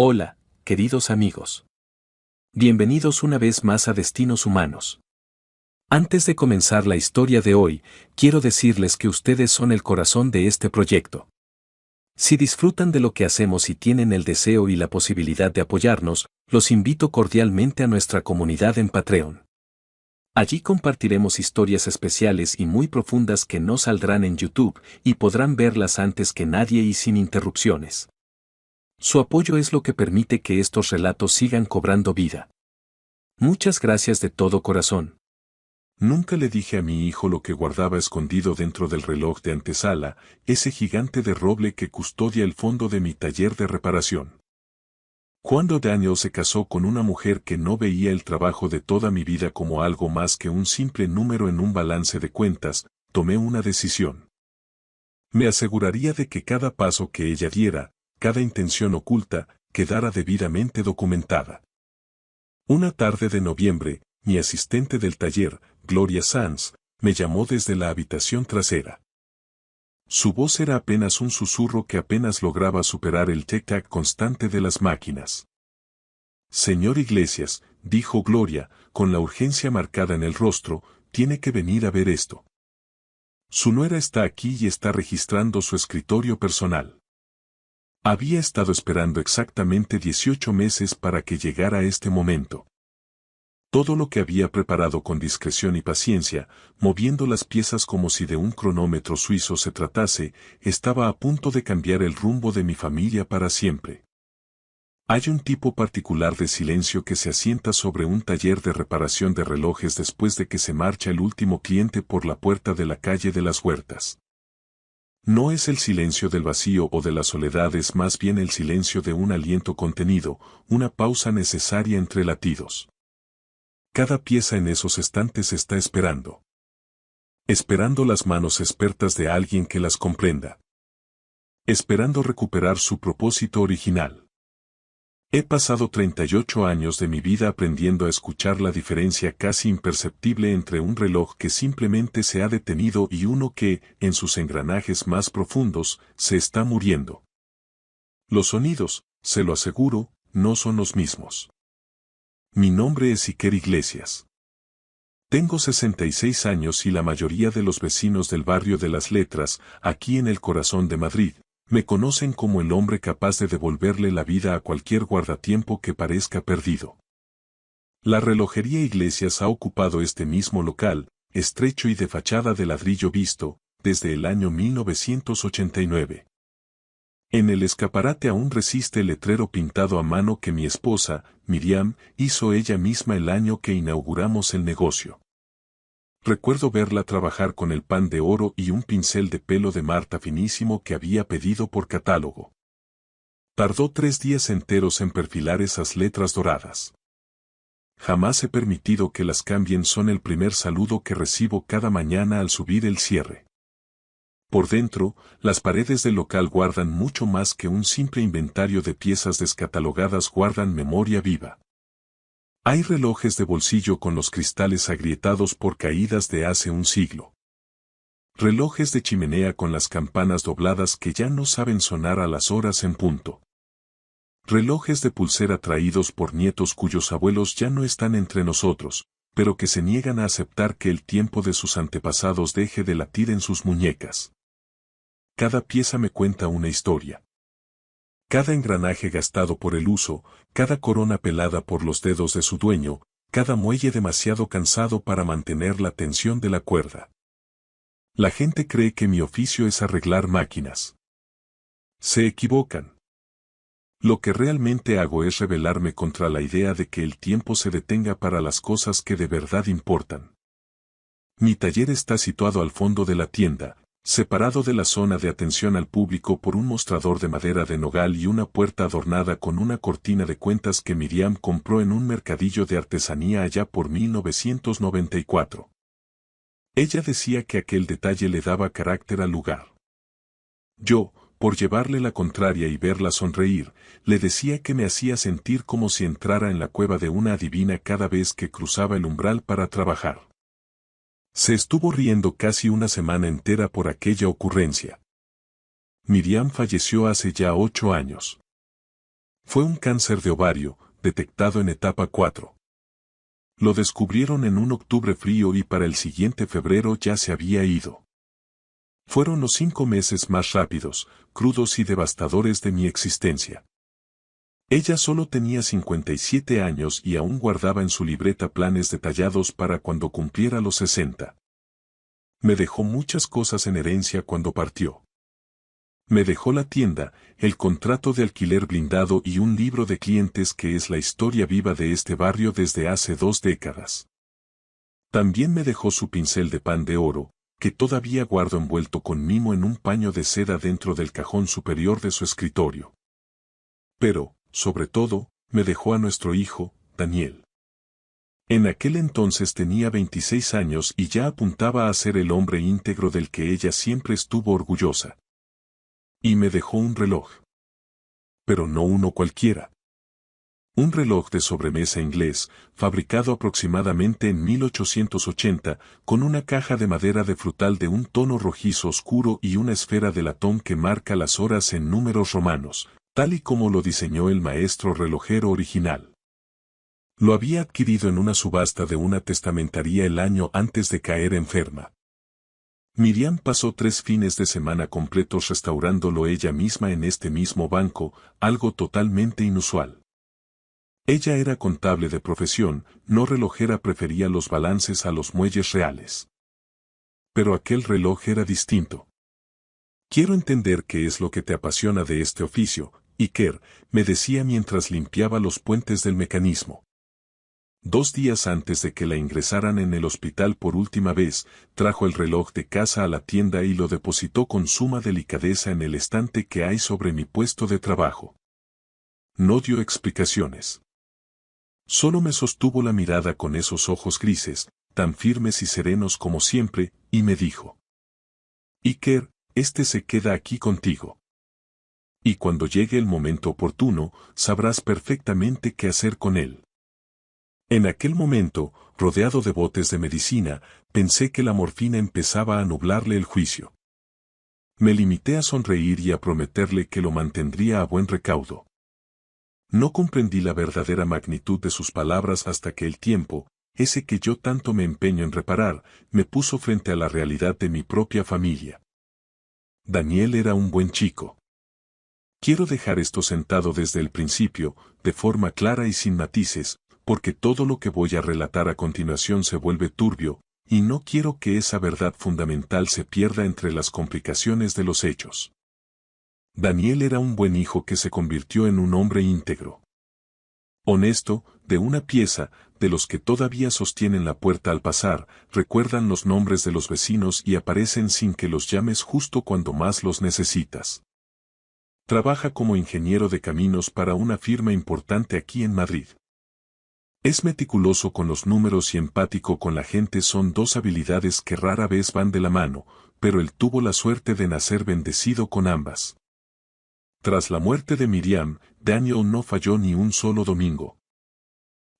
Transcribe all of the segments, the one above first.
Hola, queridos amigos. Bienvenidos una vez más a Destinos Humanos. Antes de comenzar la historia de hoy, quiero decirles que ustedes son el corazón de este proyecto. Si disfrutan de lo que hacemos y tienen el deseo y la posibilidad de apoyarnos, los invito cordialmente a nuestra comunidad en Patreon. Allí compartiremos historias especiales y muy profundas que no saldrán en YouTube y podrán verlas antes que nadie y sin interrupciones. Su apoyo es lo que permite que estos relatos sigan cobrando vida. Muchas gracias de todo corazón. Nunca le dije a mi hijo lo que guardaba escondido dentro del reloj de antesala, ese gigante de roble que custodia el fondo de mi taller de reparación. Cuando Daniel se casó con una mujer que no veía el trabajo de toda mi vida como algo más que un simple número en un balance de cuentas, tomé una decisión. Me aseguraría de que cada paso que ella diera, cada intención oculta, quedara debidamente documentada. Una tarde de noviembre, mi asistente del taller, Gloria Sanz, me llamó desde la habitación trasera. Su voz era apenas un susurro que apenas lograba superar el tic-tac constante de las máquinas. Señor Iglesias, dijo Gloria, con la urgencia marcada en el rostro, tiene que venir a ver esto. Su nuera está aquí y está registrando su escritorio personal. Había estado esperando exactamente 18 meses para que llegara este momento. Todo lo que había preparado con discreción y paciencia, moviendo las piezas como si de un cronómetro suizo se tratase, estaba a punto de cambiar el rumbo de mi familia para siempre. Hay un tipo particular de silencio que se asienta sobre un taller de reparación de relojes después de que se marcha el último cliente por la puerta de la calle de las Huertas. No es el silencio del vacío o de la soledad, es más bien el silencio de un aliento contenido, una pausa necesaria entre latidos. Cada pieza en esos estantes está esperando. Esperando las manos expertas de alguien que las comprenda. Esperando recuperar su propósito original. He pasado 38 años de mi vida aprendiendo a escuchar la diferencia casi imperceptible entre un reloj que simplemente se ha detenido y uno que, en sus engranajes más profundos, se está muriendo. Los sonidos, se lo aseguro, no son los mismos. Mi nombre es Iker Iglesias. Tengo 66 años y la mayoría de los vecinos del barrio de las Letras, aquí en el corazón de Madrid, me conocen como el hombre capaz de devolverle la vida a cualquier guardatiempo que parezca perdido. La relojería Iglesias ha ocupado este mismo local, estrecho y de fachada de ladrillo visto, desde el año 1989. En el escaparate aún resiste el letrero pintado a mano que mi esposa, Miriam, hizo ella misma el año que inauguramos el negocio. Recuerdo verla trabajar con el pan de oro y un pincel de pelo de Marta finísimo que había pedido por catálogo. Tardó 3 días enteros en perfilar esas letras doradas. Jamás he permitido que las cambien, son el primer saludo que recibo cada mañana al subir el cierre. Por dentro, las paredes del local guardan mucho más que un simple inventario de piezas descatalogadas, guardan memoria viva. Hay relojes de bolsillo con los cristales agrietados por caídas de hace un siglo. Relojes de chimenea con las campanas dobladas que ya no saben sonar a las horas en punto. Relojes de pulsera traídos por nietos cuyos abuelos ya no están entre nosotros, pero que se niegan a aceptar que el tiempo de sus antepasados deje de latir en sus muñecas. Cada pieza me cuenta una historia. Cada engranaje gastado por el uso, cada corona pelada por los dedos de su dueño, cada muelle demasiado cansado para mantener la tensión de la cuerda. La gente cree que mi oficio es arreglar máquinas. Se equivocan. Lo que realmente hago es rebelarme contra la idea de que el tiempo se detenga para las cosas que de verdad importan. Mi taller está situado al fondo de la tienda, separado de la zona de atención al público por un mostrador de madera de nogal y una puerta adornada con una cortina de cuentas que Miriam compró en un mercadillo de artesanía allá por 1994. Ella decía que aquel detalle le daba carácter al lugar. Yo, por llevarle la contraria y verla sonreír, le decía que me hacía sentir como si entrara en la cueva de una adivina cada vez que cruzaba el umbral para trabajar. Se estuvo riendo casi una semana entera por aquella ocurrencia. Miriam falleció hace ya 8 años. Fue un cáncer de ovario, detectado en etapa 4. Lo descubrieron en un octubre frío y para el siguiente febrero ya se había ido. Fueron los 5 meses más rápidos, crudos y devastadores de mi existencia. Ella solo tenía 57 años y aún guardaba en su libreta planes detallados para cuando cumpliera los 60. Me dejó muchas cosas en herencia cuando partió. Me dejó la tienda, el contrato de alquiler blindado y un libro de clientes que es la historia viva de este barrio desde hace 2 décadas. También me dejó su pincel de pan de oro, que todavía guardo envuelto con mimo en un paño de seda dentro del cajón superior de su escritorio. Pero, sobre todo, me dejó a nuestro hijo, Daniel. En aquel entonces tenía 26 años y ya apuntaba a ser el hombre íntegro del que ella siempre estuvo orgullosa. Y me dejó un reloj. Pero no uno cualquiera. Un reloj de sobremesa inglés, fabricado aproximadamente en 1880, con una caja de madera de frutal de un tono rojizo oscuro y una esfera de latón que marca las horas en números romanos, tal y como lo diseñó el maestro relojero original. Lo había adquirido en una subasta de una testamentaría el año antes de caer enferma. Miriam pasó 3 fines de semana completos restaurándolo ella misma en este mismo banco, algo totalmente inusual. Ella era contable de profesión, no relojera, prefería los balances a los muelles reales. Pero aquel reloj era distinto. Quiero entender qué es lo que te apasiona de este oficio, Iker, me decía mientras limpiaba los puentes del mecanismo. 2 días antes de que la ingresaran en el hospital por última vez, trajo el reloj de casa a la tienda y lo depositó con suma delicadeza en el estante que hay sobre mi puesto de trabajo. No dio explicaciones. Solo me sostuvo la mirada con esos ojos grises, tan firmes y serenos como siempre, y me dijo: Iker, este se queda aquí contigo. Y cuando llegue el momento oportuno, sabrás perfectamente qué hacer con él. En aquel momento, rodeado de botes de medicina, pensé que la morfina empezaba a nublarle el juicio. Me limité a sonreír y a prometerle que lo mantendría a buen recaudo. No comprendí la verdadera magnitud de sus palabras hasta que el tiempo, ese que yo tanto me empeño en reparar, me puso frente a la realidad de mi propia familia. Daniel era un buen chico. Quiero dejar esto sentado desde el principio, de forma clara y sin matices, porque todo lo que voy a relatar a continuación se vuelve turbio, y no quiero que esa verdad fundamental se pierda entre las complicaciones de los hechos. Daniel era un buen hijo que se convirtió en un hombre íntegro. Honesto, de una pieza, de los que todavía sostienen la puerta al pasar, recuerdan los nombres de los vecinos y aparecen sin que los llames justo cuando más los necesitas. Trabaja como ingeniero de caminos para una firma importante aquí en Madrid. Es meticuloso con los números y empático con la gente, son 2 habilidades que rara vez van de la mano, pero él tuvo la suerte de nacer bendecido con ambas. Tras la muerte de Miriam, Daniel no falló ni un solo domingo.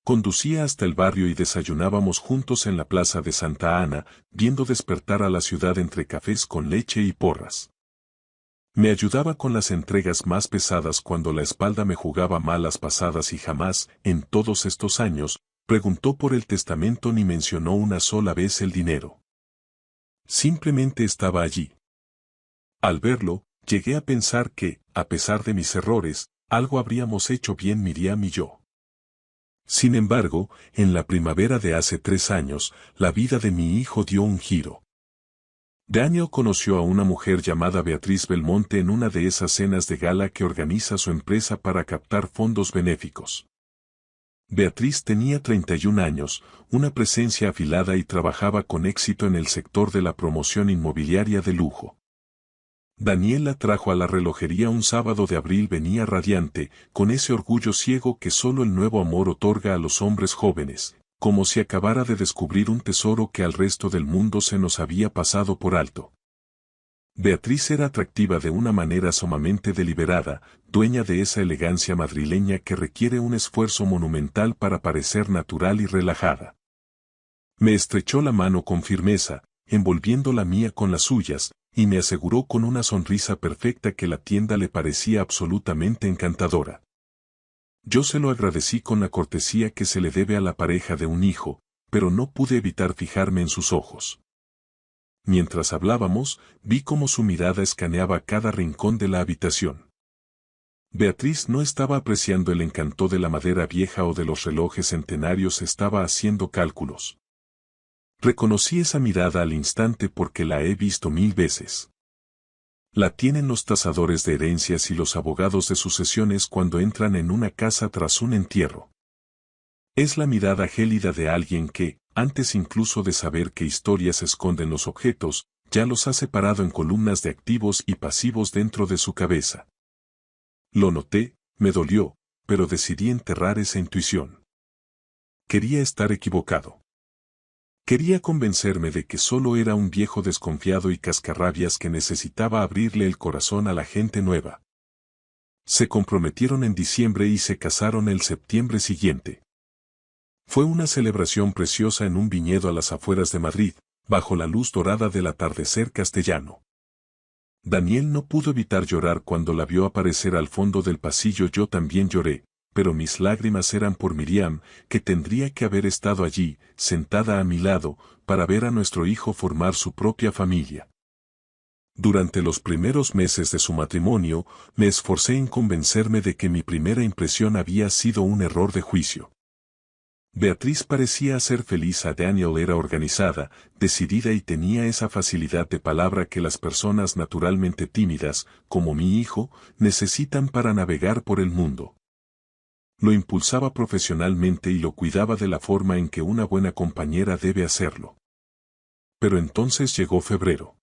Conducía hasta el barrio y desayunábamos juntos en la plaza de Santa Ana, viendo despertar a la ciudad entre cafés con leche y porras. Me ayudaba con las entregas más pesadas cuando la espalda me jugaba malas pasadas y jamás, en todos estos años, preguntó por el testamento ni mencionó una sola vez el dinero. Simplemente estaba allí. Al verlo, llegué a pensar que, a pesar de mis errores, algo habríamos hecho bien Miriam y yo. Sin embargo, en la primavera de hace 3 años, la vida de mi hijo dio un giro. Daniel conoció a una mujer llamada Beatriz Belmonte en una de esas cenas de gala que organiza su empresa para captar fondos benéficos. Beatriz tenía 31 años, una presencia afilada y trabajaba con éxito en el sector de la promoción inmobiliaria de lujo. Daniel la trajo a la relojería un sábado de abril, venía radiante, con ese orgullo ciego que solo el nuevo amor otorga a los hombres jóvenes, como si acabara de descubrir un tesoro que al resto del mundo se nos había pasado por alto. Beatriz era atractiva de una manera sumamente deliberada, dueña de esa elegancia madrileña que requiere un esfuerzo monumental para parecer natural y relajada. Me estrechó la mano con firmeza, envolviendo la mía con las suyas, y me aseguró con una sonrisa perfecta que la tienda le parecía absolutamente encantadora. Yo se lo agradecí con la cortesía que se le debe a la pareja de un hijo, pero no pude evitar fijarme en sus ojos. Mientras hablábamos, vi cómo su mirada escaneaba cada rincón de la habitación. Beatriz no estaba apreciando el encanto de la madera vieja o de los relojes centenarios, estaba haciendo cálculos. Reconocí esa mirada al instante porque la he visto 1000 veces. La tienen los tasadores de herencias y los abogados de sucesiones cuando entran en una casa tras un entierro. Es la mirada gélida de alguien que, antes incluso de saber qué historias esconden los objetos, ya los ha separado en columnas de activos y pasivos dentro de su cabeza. Lo noté, me dolió, pero decidí enterrar esa intuición. Quería estar equivocado. Quería convencerme de que solo era un viejo desconfiado y cascarrabias que necesitaba abrirle el corazón a la gente nueva. Se comprometieron en diciembre y se casaron el septiembre siguiente. Fue una celebración preciosa en un viñedo a las afueras de Madrid, bajo la luz dorada del atardecer castellano. Daniel no pudo evitar llorar cuando la vio aparecer al fondo del pasillo. Yo también lloré, pero mis lágrimas eran por Miriam, que tendría que haber estado allí, sentada a mi lado, para ver a nuestro hijo formar su propia familia. Durante los primeros meses de su matrimonio, me esforcé en convencerme de que mi primera impresión había sido un error de juicio. Beatriz parecía hacer feliz a Daniel, era organizada, decidida y tenía esa facilidad de palabra que las personas naturalmente tímidas, como mi hijo, necesitan para navegar por el mundo. Lo impulsaba profesionalmente y lo cuidaba de la forma en que una buena compañera debe hacerlo. Pero entonces llegó febrero.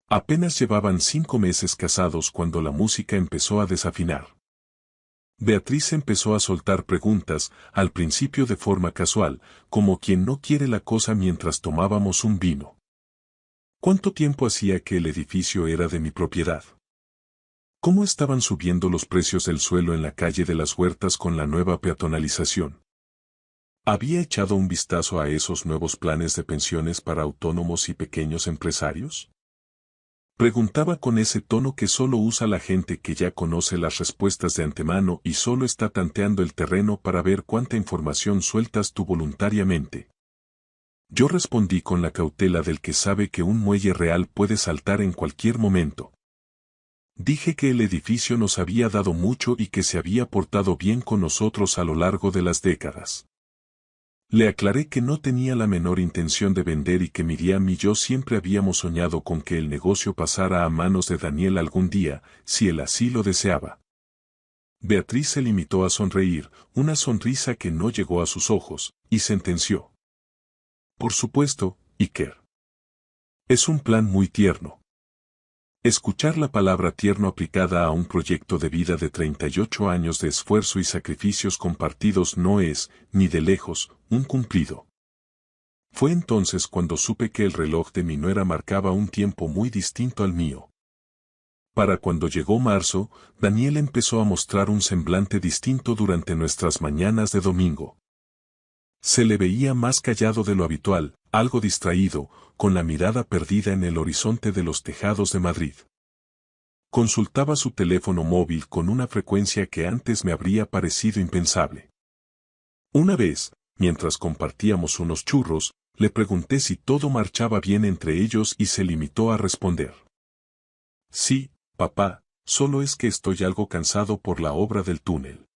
Apenas llevaban 5 meses casados cuando la música empezó a desafinar. Beatriz empezó a soltar preguntas, al principio de forma casual, como quien no quiere la cosa mientras tomábamos un vino. ¿Cuánto tiempo hacía que el edificio era de mi propiedad? ¿Cómo estaban subiendo los precios del suelo en la calle de las Huertas con la nueva peatonalización? ¿Había echado un vistazo a esos nuevos planes de pensiones para autónomos y pequeños empresarios? Preguntaba con ese tono que solo usa la gente que ya conoce las respuestas de antemano y solo está tanteando el terreno para ver cuánta información sueltas tú voluntariamente. Yo respondí con la cautela del que sabe que un muelle real puede saltar en cualquier momento. Dije que el edificio nos había dado mucho y que se había portado bien con nosotros a lo largo de las décadas. Le aclaré que no tenía la menor intención de vender y que Miriam y yo siempre habíamos soñado con que el negocio pasara a manos de Daniel algún día, si él así lo deseaba. Beatriz se limitó a sonreír, una sonrisa que no llegó a sus ojos, y sentenció: Por supuesto, Iker. Es un plan muy tierno. Escuchar la palabra tierno aplicada a un proyecto de vida de 38 años de esfuerzo y sacrificios compartidos no es, ni de lejos, un cumplido. Fue entonces cuando supe que el reloj de mi nuera marcaba un tiempo muy distinto al mío. Para cuando llegó marzo, Daniel empezó a mostrar un semblante distinto durante nuestras mañanas de domingo. Se le veía más callado de lo habitual, algo distraído, con la mirada perdida en el horizonte de los tejados de Madrid. Consultaba su teléfono móvil con una frecuencia que antes me habría parecido impensable. Una vez, mientras compartíamos unos churros, le pregunté si todo marchaba bien entre ellos y se limitó a responder: Sí, papá, solo es que estoy algo cansado por la obra del túnel.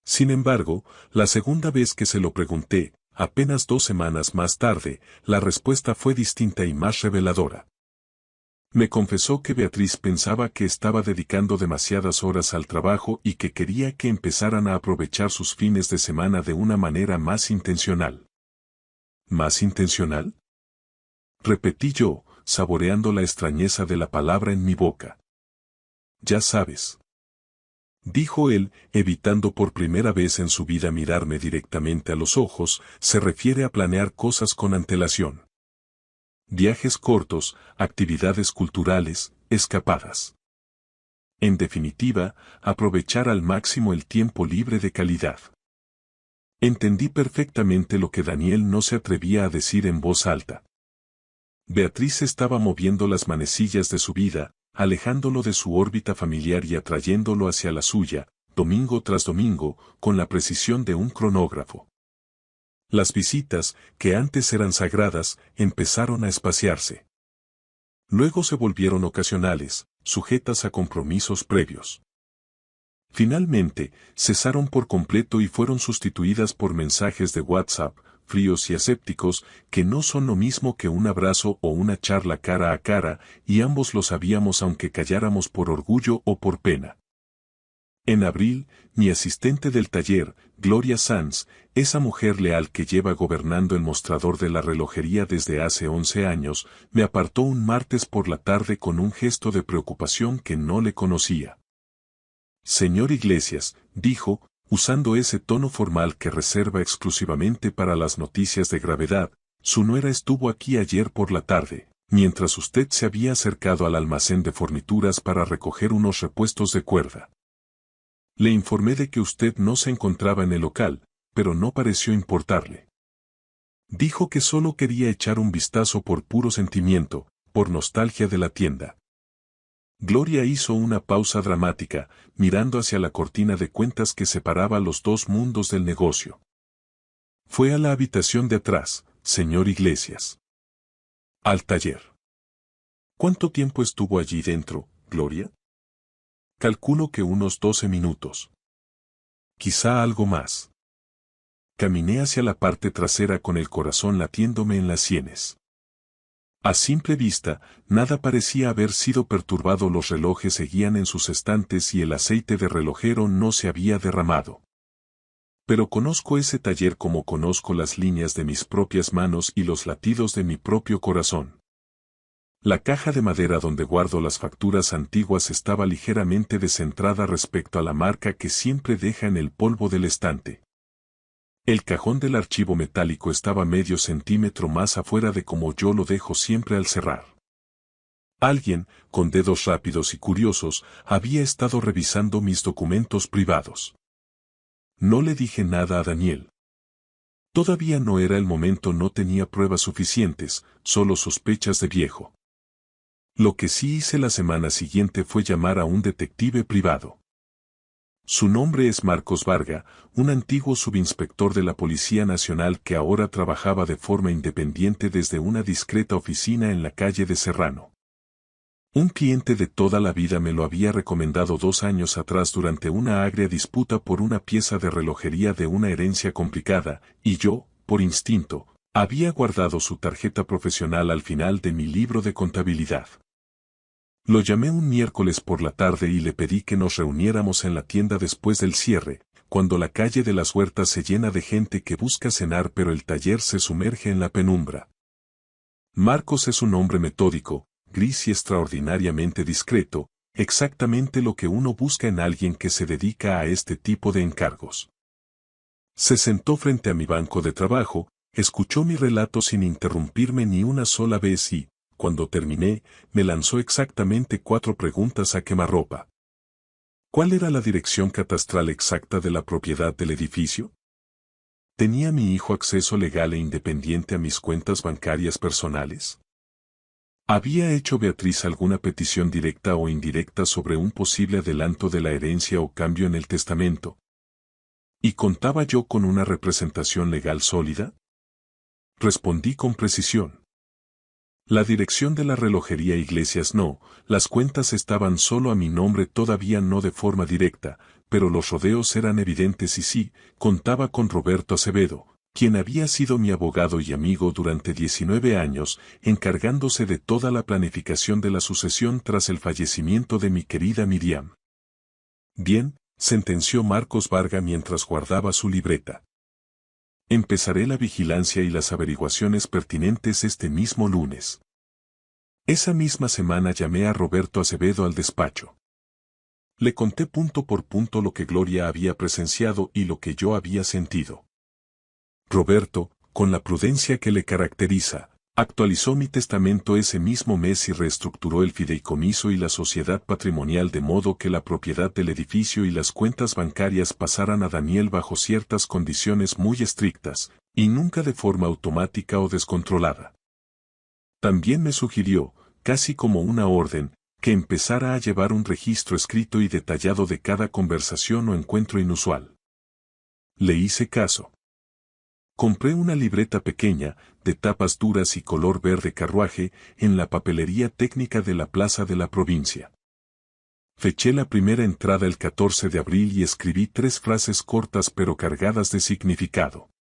Sin embargo, la segunda vez que se lo pregunté, apenas 2 semanas más tarde, la respuesta fue distinta y más reveladora. Me confesó que Beatriz pensaba que estaba dedicando demasiadas horas al trabajo y que quería que empezaran a aprovechar sus fines de semana de una manera más intencional. ¿Más intencional? Repetí yo, saboreando la extrañeza de la palabra en mi boca. Ya sabes. Dijo él, evitando por primera vez en su vida mirarme directamente a los ojos, se refiere a planear cosas con antelación. Viajes cortos, actividades culturales, escapadas. En definitiva, aprovechar al máximo el tiempo libre de calidad. Entendí perfectamente lo que Daniel no se atrevía a decir en voz alta. Beatriz estaba moviendo las manecillas de su vida, alejándolo de su órbita familiar y atrayéndolo hacia la suya, domingo tras domingo, con la precisión de un cronógrafo. Las visitas, que antes eran sagradas, empezaron a espaciarse. Luego se volvieron ocasionales, sujetas a compromisos previos. Finalmente, cesaron por completo y fueron sustituidas por mensajes de WhatsApp, fríos y asépticos, que no son lo mismo que un abrazo o una charla cara a cara, y ambos lo sabíamos aunque calláramos por orgullo o por pena. En abril, mi asistente del taller, Gloria Sanz, esa mujer leal que lleva gobernando el mostrador de la relojería desde hace 11 años, me apartó un martes por la tarde con un gesto de preocupación que no le conocía. Señor Iglesias, dijo, usando ese tono formal que reserva exclusivamente para las noticias de gravedad, su nuera estuvo aquí ayer por la tarde, mientras usted se había acercado al almacén de fornituras para recoger unos repuestos de cuerda. Le informé de que usted no se encontraba en el local, pero no pareció importarle. Dijo que solo quería echar un vistazo por puro sentimiento, por nostalgia de la tienda. Gloria hizo una pausa dramática, mirando hacia la cortina de cuentas que separaba los dos mundos del negocio. Fue a la habitación de atrás, señor Iglesias. Al taller. ¿Cuánto tiempo estuvo allí dentro, Gloria? Calculo que unos 12 minutos. Quizá algo más. Caminé hacia la parte trasera con el corazón latiéndome en las sienes. A simple vista, nada parecía haber sido perturbado, los relojes seguían en sus estantes y el aceite de relojero no se había derramado. Pero conozco ese taller como conozco las líneas de mis propias manos y los latidos de mi propio corazón. La caja de madera donde guardo las facturas antiguas estaba ligeramente descentrada respecto a la marca que siempre deja en el polvo del estante. El cajón del archivo metálico estaba medio centímetro más afuera de como yo lo dejo siempre al cerrar. Alguien, con dedos rápidos y curiosos, había estado revisando mis documentos privados. No le dije nada a Daniel. Todavía no era el momento, no tenía pruebas suficientes, solo sospechas de viejo. Lo que sí hice la semana siguiente fue llamar a un detective privado. Su nombre es Marcos Varga, un antiguo subinspector de la Policía Nacional que ahora trabajaba de forma independiente desde una discreta oficina en la calle de Serrano. Un cliente de toda la vida me lo había recomendado 2 años atrás durante una agria disputa por una pieza de relojería de una herencia complicada, y yo, por instinto, había guardado su tarjeta profesional al final de mi libro de contabilidad. Lo llamé un miércoles por la tarde y le pedí que nos reuniéramos en la tienda después del cierre, cuando la calle de las Huertas se llena de gente que busca cenar pero el taller se sumerge en la penumbra. Marcos es un hombre metódico, gris y extraordinariamente discreto, exactamente lo que uno busca en alguien que se dedica a este tipo de encargos. Se sentó frente a mi banco de trabajo, escuchó mi relato sin interrumpirme ni una sola vez y, cuando terminé, me lanzó exactamente 4 preguntas a quemarropa. ¿Cuál era la dirección catastral exacta de la propiedad del edificio? ¿Tenía mi hijo acceso legal e independiente a mis cuentas bancarias personales? ¿Había hecho Beatriz alguna petición directa o indirecta sobre un posible adelanto de la herencia o cambio en el testamento? ¿Y contaba yo con una representación legal sólida? Respondí con precisión. La dirección de la relojería Iglesias no, las cuentas estaban solo a mi nombre, todavía no de forma directa, pero los rodeos eran evidentes y sí, contaba con Roberto Acevedo, quien había sido mi abogado y amigo durante 19 años, encargándose de toda la planificación de la sucesión tras el fallecimiento de mi querida Miriam. Bien, sentenció Marcos Varga mientras guardaba su libreta. Empezaré la vigilancia y las averiguaciones pertinentes este mismo lunes. Esa misma semana llamé a Roberto Acevedo al despacho. Le conté punto por punto lo que Gloria había presenciado y lo que yo había sentido. Roberto, con la prudencia que le caracteriza, actualizó mi testamento ese mismo mes y reestructuró el fideicomiso y la sociedad patrimonial de modo que la propiedad del edificio y las cuentas bancarias pasaran a Daniel bajo ciertas condiciones muy estrictas, y nunca de forma automática o descontrolada. También me sugirió, casi como una orden, que empezara a llevar un registro escrito y detallado de cada conversación o encuentro inusual. Le hice caso. Compré una libreta pequeña, de tapas duras y color verde carruaje, en la papelería técnica de la plaza de la provincia. Feché la primera entrada el 14 de abril y escribí 3 frases cortas pero cargadas de significado.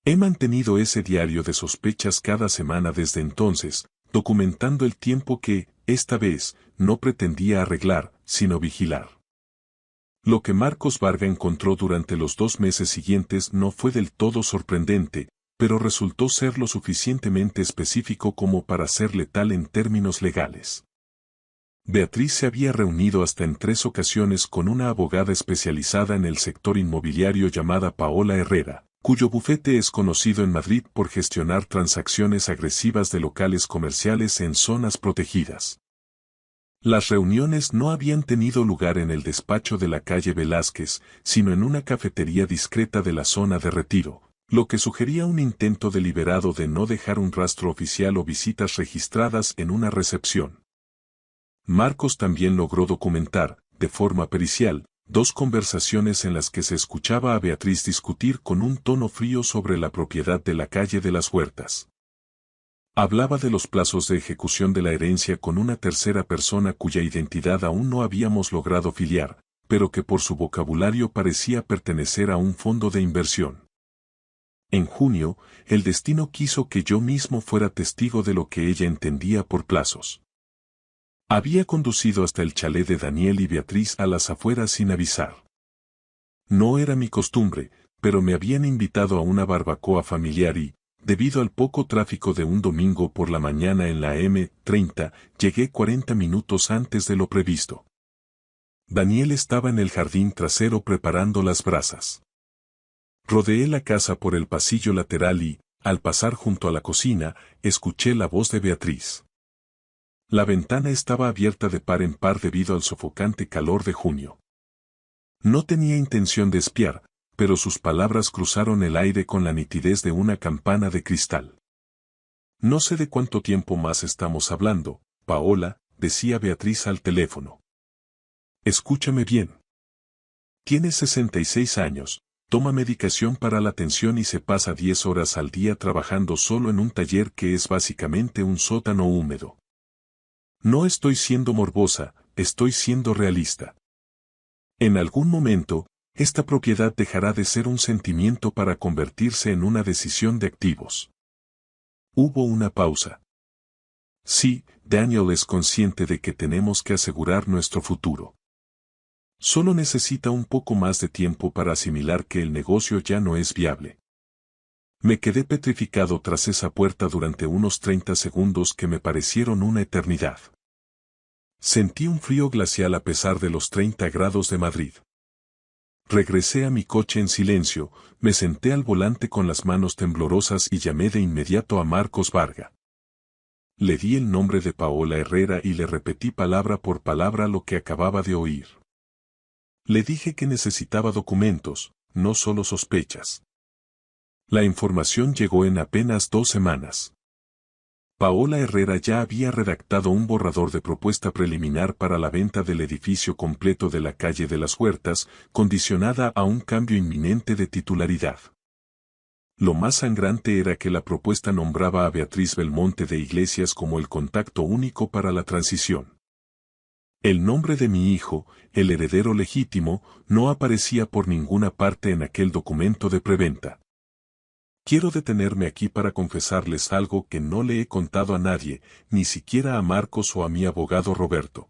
He mantenido ese diario de sospechas cada semana desde entonces, documentando el tiempo que, esta vez, no pretendía arreglar, sino vigilar. Lo que Marcos Varga encontró durante los 2 meses siguientes no fue del todo sorprendente, pero resultó ser lo suficientemente específico como para ser letal en términos legales. Beatriz se había reunido hasta en 3 ocasiones con una abogada especializada en el sector inmobiliario llamada Paola Herrera, cuyo bufete es conocido en Madrid por gestionar transacciones agresivas de locales comerciales en zonas protegidas. Las reuniones no habían tenido lugar en el despacho de la calle Velázquez, sino en una cafetería discreta de la zona de Retiro, lo que sugería un intento deliberado de no dejar un rastro oficial o visitas registradas en una recepción. Marcos también logró documentar, de forma pericial, 2 conversaciones en las que se escuchaba a Beatriz discutir con un tono frío sobre la propiedad de la calle de las Huertas. Hablaba de los plazos de ejecución de la herencia con una tercera persona cuya identidad aún no habíamos logrado filiar, pero que por su vocabulario parecía pertenecer a un fondo de inversión. En junio, el destino quiso que yo mismo fuera testigo de lo que ella entendía por plazos. Había conducido hasta el chalet de Daniel y Beatriz a las afueras sin avisar. No era mi costumbre, pero me habían invitado a una barbacoa familiar y, debido al poco tráfico de un domingo por la mañana en la M30, llegué 40 minutos antes de lo previsto. Daniel estaba en el jardín trasero preparando las brasas. Rodeé la casa por el pasillo lateral y, al pasar junto a la cocina, escuché la voz de Beatriz. La ventana estaba abierta de par en par debido al sofocante calor de junio. No tenía intención de espiar, pero sus palabras cruzaron el aire con la nitidez de una campana de cristal. No sé de cuánto tiempo más estamos hablando, Paola, decía Beatriz al teléfono. Escúchame bien. Tienes 66 años, toma medicación para la tensión y se pasa 10 horas al día trabajando solo en un taller que es básicamente un sótano húmedo. No estoy siendo morbosa, estoy siendo realista. En algún momento, esta propiedad dejará de ser un sentimiento para convertirse en una decisión de activos. Hubo una pausa. Sí, Daniel es consciente de que tenemos que asegurar nuestro futuro. Solo necesita un poco más de tiempo para asimilar que el negocio ya no es viable. Me quedé petrificado tras esa puerta durante unos 30 segundos que me parecieron una eternidad. Sentí un frío glacial a pesar de los 30 grados de Madrid. Regresé a mi coche en silencio, me senté al volante con las manos temblorosas y llamé de inmediato a Marcos Varga. Le di el nombre de Paola Herrera y le repetí palabra por palabra lo que acababa de oír. Le dije que necesitaba documentos, no solo sospechas. La información llegó en apenas 2 semanas. Paola Herrera ya había redactado un borrador de propuesta preliminar para la venta del edificio completo de la calle de las Huertas, condicionada a un cambio inminente de titularidad. Lo más sangrante era que la propuesta nombraba a Beatriz Belmonte de Iglesias como el contacto único para la transición. El nombre de mi hijo, el heredero legítimo, no aparecía por ninguna parte en aquel documento de preventa. Quiero detenerme aquí para confesarles algo que no le he contado a nadie, ni siquiera a Marcos o a mi abogado Roberto.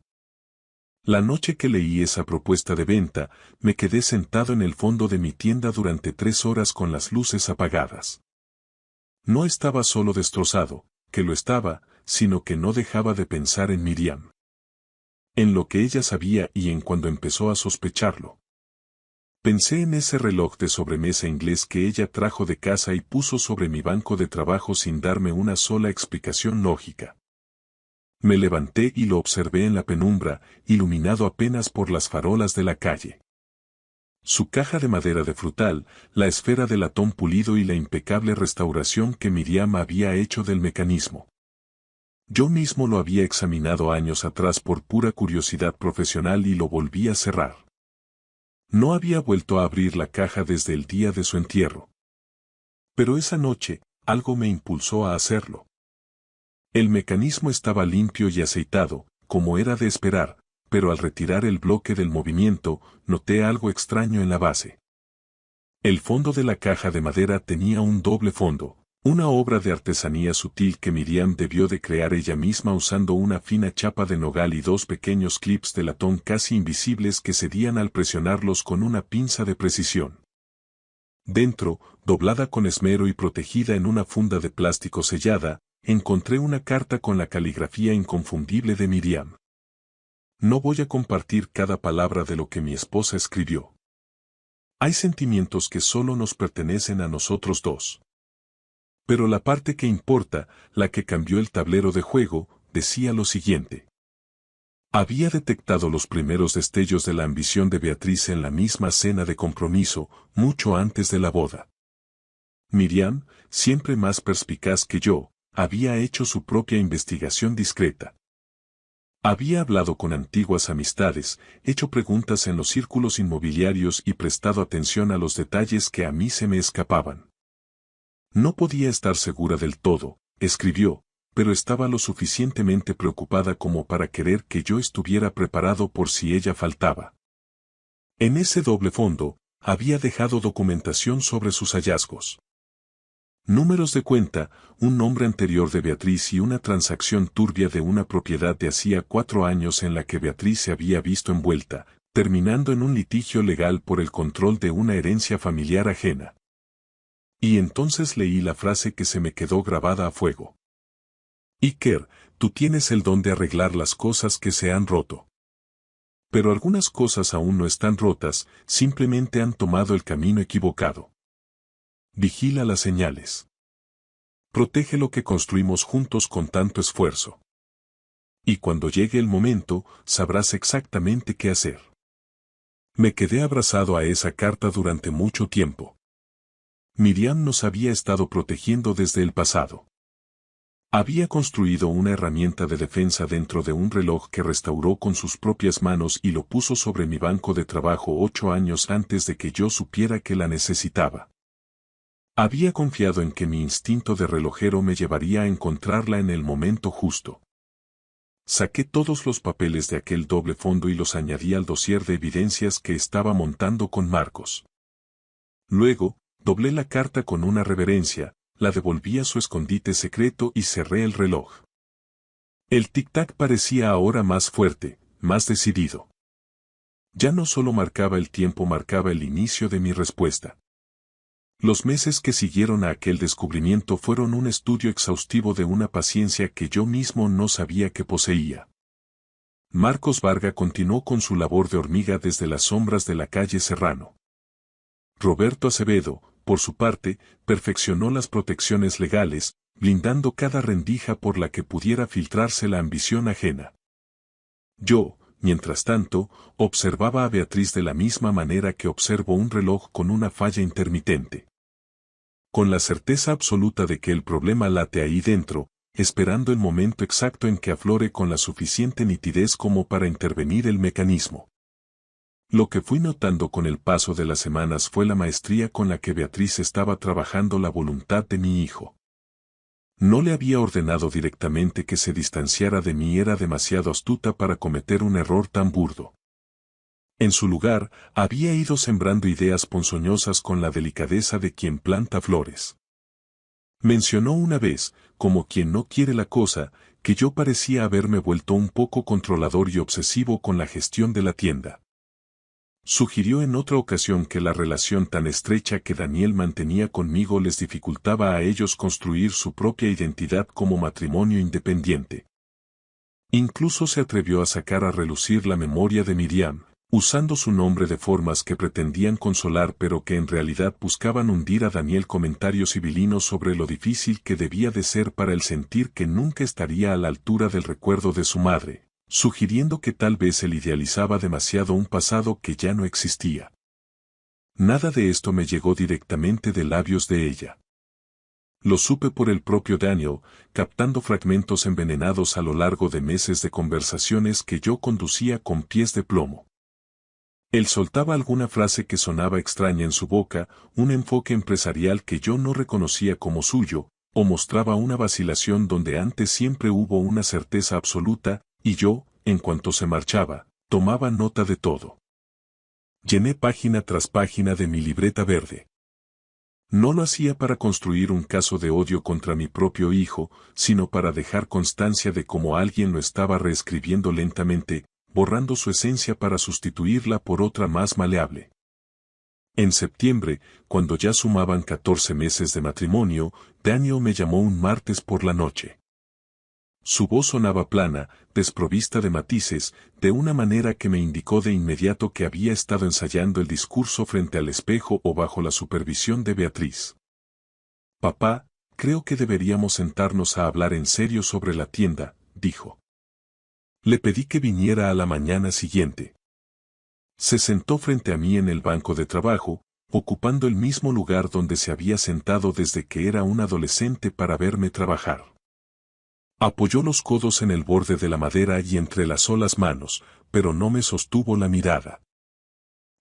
La noche que leí esa propuesta de venta, me quedé sentado en el fondo de mi tienda durante 3 horas con las luces apagadas. No estaba solo destrozado, que lo estaba, sino que no dejaba de pensar en Miriam. En lo que ella sabía y en cuando empezó a sospecharlo. Pensé en ese reloj de sobremesa inglés que ella trajo de casa y puso sobre mi banco de trabajo sin darme una sola explicación lógica. Me levanté y lo observé en la penumbra, iluminado apenas por las farolas de la calle. Su caja de madera de frutal, la esfera de latón pulido y la impecable restauración que Miriam había hecho del mecanismo. Yo mismo lo había examinado años atrás por pura curiosidad profesional y lo volví a cerrar. No había vuelto a abrir la caja desde el día de su entierro. Pero esa noche, algo me impulsó a hacerlo. El mecanismo estaba limpio y aceitado, como era de esperar, pero al retirar el bloque del movimiento, noté algo extraño en la base. El fondo de la caja de madera tenía un doble fondo, una obra de artesanía sutil que Miriam debió de crear ella misma usando una fina chapa de nogal y dos pequeños clips de latón casi invisibles que cedían al presionarlos con una pinza de precisión. Dentro, doblada con esmero y protegida en una funda de plástico sellada, encontré una carta con la caligrafía inconfundible de Miriam. No voy a compartir cada palabra de lo que mi esposa escribió. Hay sentimientos que solo nos pertenecen a nosotros dos. Pero la parte que importa, la que cambió el tablero de juego, decía lo siguiente. Había detectado los primeros destellos de la ambición de Beatriz en la misma cena de compromiso, mucho antes de la boda. Miriam, siempre más perspicaz que yo, había hecho su propia investigación discreta. Había hablado con antiguas amistades, hecho preguntas en los círculos inmobiliarios y prestado atención a los detalles que a mí se me escapaban. No podía estar segura del todo, escribió, pero estaba lo suficientemente preocupada como para querer que yo estuviera preparado por si ella faltaba. En ese doble fondo, había dejado documentación sobre sus hallazgos. Números de cuenta, un nombre anterior de Beatriz y una transacción turbia de una propiedad de hacía 4 años en la que Beatriz se había visto envuelta, terminando en un litigio legal por el control de una herencia familiar ajena. Y entonces leí la frase que se me quedó grabada a fuego. Iker, tú tienes el don de arreglar las cosas que se han roto. Pero algunas cosas aún no están rotas, simplemente han tomado el camino equivocado. Vigila las señales. Protege lo que construimos juntos con tanto esfuerzo. Y cuando llegue el momento, sabrás exactamente qué hacer. Me quedé abrazado a esa carta durante mucho tiempo. Miriam nos había estado protegiendo desde el pasado. Había construido una herramienta de defensa dentro de un reloj que restauró con sus propias manos y lo puso sobre mi banco de trabajo 8 años antes de que yo supiera que la necesitaba. Había confiado en que mi instinto de relojero me llevaría a encontrarla en el momento justo. Saqué todos los papeles de aquel doble fondo y los añadí al dossier de evidencias que estaba montando con Marcos. Luego, doblé la carta con una reverencia, la devolví a su escondite secreto y cerré el reloj. El tic-tac parecía ahora más fuerte, más decidido. Ya no solo marcaba el tiempo, marcaba el inicio de mi respuesta. Los meses que siguieron a aquel descubrimiento fueron un estudio exhaustivo de una paciencia que yo mismo no sabía que poseía. Marcos Varga continuó con su labor de hormiga desde las sombras de la calle Serrano. Roberto Acevedo, por su parte, perfeccionó las protecciones legales, blindando cada rendija por la que pudiera filtrarse la ambición ajena. Yo, mientras tanto, observaba a Beatriz de la misma manera que observo un reloj con una falla intermitente. Con la certeza absoluta de que el problema late ahí dentro, esperando el momento exacto en que aflore con la suficiente nitidez como para intervenir el mecanismo. Lo que fui notando con el paso de las semanas fue la maestría con la que Beatriz estaba trabajando la voluntad de mi hijo. No le había ordenado directamente que se distanciara de mí, era demasiado astuta para cometer un error tan burdo. En su lugar, había ido sembrando ideas ponzoñosas con la delicadeza de quien planta flores. Mencionó una vez, como quien no quiere la cosa, que yo parecía haberme vuelto un poco controlador y obsesivo con la gestión de la tienda. Sugirió en otra ocasión que la relación tan estrecha que Daniel mantenía conmigo les dificultaba a ellos construir su propia identidad como matrimonio independiente. Incluso se atrevió a sacar a relucir la memoria de Miriam, usando su nombre de formas que pretendían consolar pero que en realidad buscaban hundir a Daniel, comentarios civilinos sobre lo difícil que debía de ser para él sentir que nunca estaría a la altura del recuerdo de su madre, sugiriendo que tal vez él idealizaba demasiado un pasado que ya no existía. Nada de esto me llegó directamente de labios de ella. Lo supe por el propio Daniel, captando fragmentos envenenados a lo largo de meses de conversaciones que yo conducía con pies de plomo. Él soltaba alguna frase que sonaba extraña en su boca, un enfoque empresarial que yo no reconocía como suyo, o mostraba una vacilación donde antes siempre hubo una certeza absoluta, y yo, en cuanto se marchaba, tomaba nota de todo. Llené página tras página de mi libreta verde. No lo hacía para construir un caso de odio contra mi propio hijo, sino para dejar constancia de cómo alguien lo estaba reescribiendo lentamente, borrando su esencia para sustituirla por otra más maleable. En septiembre, cuando ya sumaban 14 meses de matrimonio, Daniel me llamó un martes por la noche. Su voz sonaba plana, desprovista de matices, de una manera que me indicó de inmediato que había estado ensayando el discurso frente al espejo o bajo la supervisión de Beatriz. Papá, creo que deberíamos sentarnos a hablar en serio sobre la tienda, dijo. Le pedí que viniera a la mañana siguiente. Se sentó frente a mí en el banco de trabajo, ocupando el mismo lugar donde se había sentado desde que era un adolescente para verme trabajar. Apoyó los codos en el borde de la madera y entrelazó las manos, pero no me sostuvo la mirada.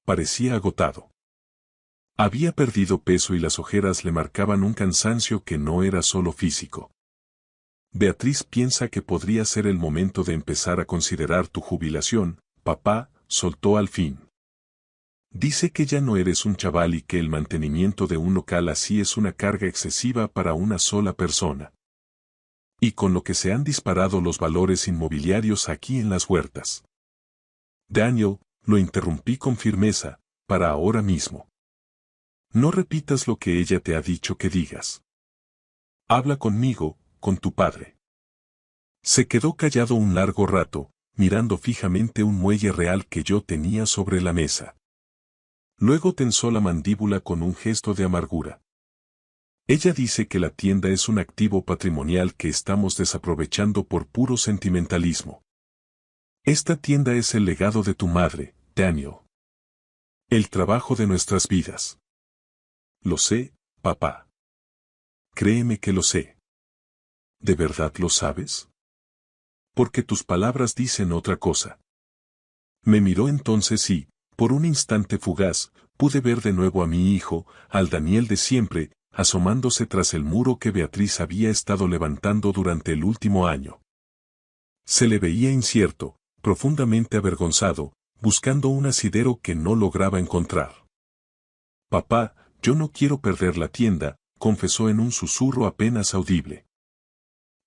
Parecía agotado. Había perdido peso y las ojeras le marcaban un cansancio que no era solo físico. Beatriz piensa que podría ser el momento de empezar a considerar tu jubilación, papá, soltó al fin. Dice que ya no eres un chaval y que el mantenimiento de un local así es una carga excesiva para una sola persona. Y con lo que se han disparado los valores inmobiliarios aquí en las huertas. Daniel, lo interrumpí con firmeza, para ahora mismo. No repitas lo que ella te ha dicho que digas. Habla conmigo, con tu padre. Se quedó callado un largo rato, mirando fijamente un muelle real que yo tenía sobre la mesa. Luego tensó la mandíbula con un gesto de amargura. Ella dice que la tienda es un activo patrimonial que estamos desaprovechando por puro sentimentalismo. Esta tienda es el legado de tu madre, Daniel. El trabajo de nuestras vidas. Lo sé, papá. Créeme que lo sé. ¿De verdad lo sabes? Porque tus palabras dicen otra cosa. Me miró entonces y, por un instante fugaz, pude ver de nuevo a mi hijo, al Daniel de siempre, asomándose tras el muro que Beatriz había estado levantando durante el último año. Se le veía incierto, profundamente avergonzado, buscando un asidero que no lograba encontrar. Papá, yo no quiero perder la tienda, confesó en un susurro apenas audible.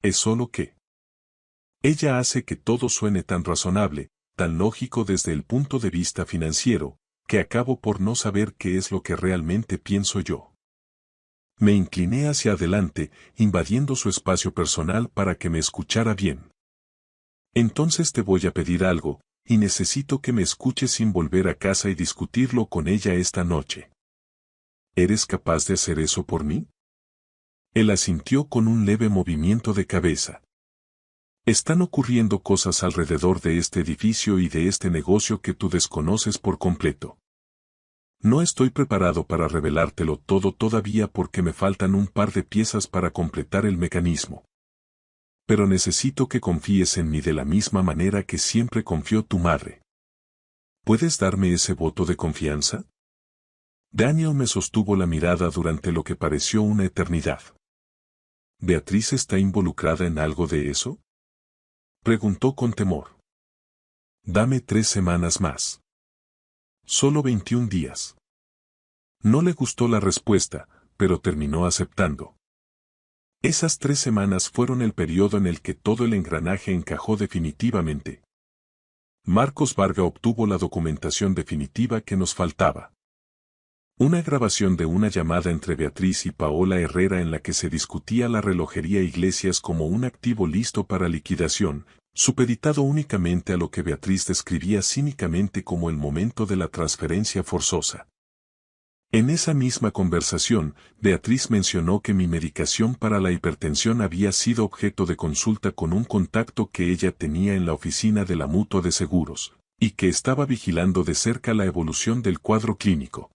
Es solo que... Ella hace que todo suene tan razonable, tan lógico desde el punto de vista financiero, que acabo por no saber qué es lo que realmente pienso yo. Me incliné hacia adelante, invadiendo su espacio personal para que me escuchara bien. Entonces te voy a pedir algo, y necesito que me escuches sin volver a casa y discutirlo con ella esta noche. ¿Eres capaz de hacer eso por mí? Él asintió con un leve movimiento de cabeza. Están ocurriendo cosas alrededor de este edificio y de este negocio que tú desconoces por completo. No estoy preparado para revelártelo todo todavía porque me faltan un par de piezas para completar el mecanismo. Pero necesito que confíes en mí de la misma manera que siempre confió tu madre. ¿Puedes darme ese voto de confianza? Daniel me sostuvo la mirada durante lo que pareció una eternidad. ¿Beatriz está involucrada en algo de eso? Preguntó con temor. Dame 3 semanas más. Solo 21 días. No le gustó la respuesta, pero terminó aceptando. Esas 3 semanas fueron el periodo en el que todo el engranaje encajó definitivamente. Marcos Varga obtuvo la documentación definitiva que nos faltaba. Una grabación de una llamada entre Beatriz y Paola Herrera en la que se discutía la relojería Iglesias como un activo listo para liquidación, supeditado únicamente a lo que Beatriz describía cínicamente como el momento de la transferencia forzosa. En esa misma conversación, Beatriz mencionó que mi medicación para la hipertensión había sido objeto de consulta con un contacto que ella tenía en la oficina de la Mutua de Seguros, y que estaba vigilando de cerca la evolución del cuadro clínico.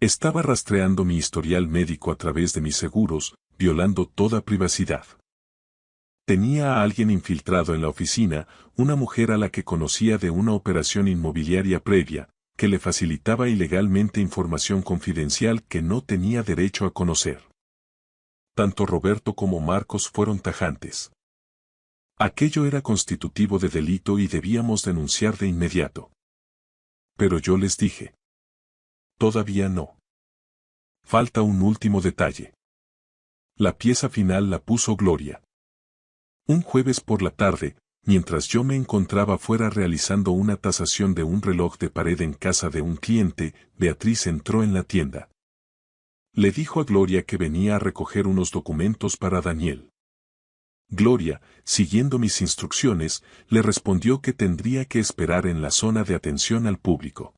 Estaba rastreando mi historial médico a través de mis seguros, violando toda privacidad. Tenía a alguien infiltrado en la oficina, una mujer a la que conocía de una operación inmobiliaria previa, que le facilitaba ilegalmente información confidencial que no tenía derecho a conocer. Tanto Roberto como Marcos fueron tajantes. Aquello era constitutivo de delito y debíamos denunciar de inmediato. Pero yo les dije. Todavía no. Falta un último detalle. La pieza final la puso Gloria. Un jueves por la tarde, mientras yo me encontraba fuera realizando una tasación de un reloj de pared en casa de un cliente, Beatriz entró en la tienda. Le dijo a Gloria que venía a recoger unos documentos para Daniel. Gloria, siguiendo mis instrucciones, le respondió que tendría que esperar en la zona de atención al público.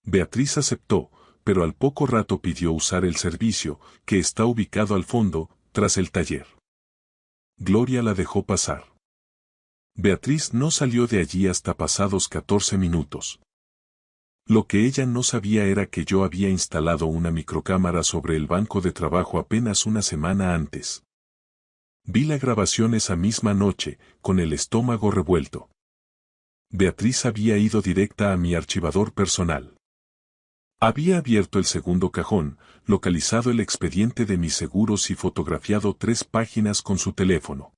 Beatriz aceptó, pero al poco rato pidió usar el servicio, que está ubicado al fondo, tras el taller. Gloria la dejó pasar. Beatriz no salió de allí hasta pasados 14 minutos. Lo que ella no sabía era que yo había instalado una microcámara sobre el banco de trabajo apenas una semana antes. Vi la grabación esa misma noche, con el estómago revuelto. Beatriz había ido directa a mi archivador personal. Había abierto el segundo cajón, localizado el expediente de mis seguros y fotografiado 3 páginas con su teléfono.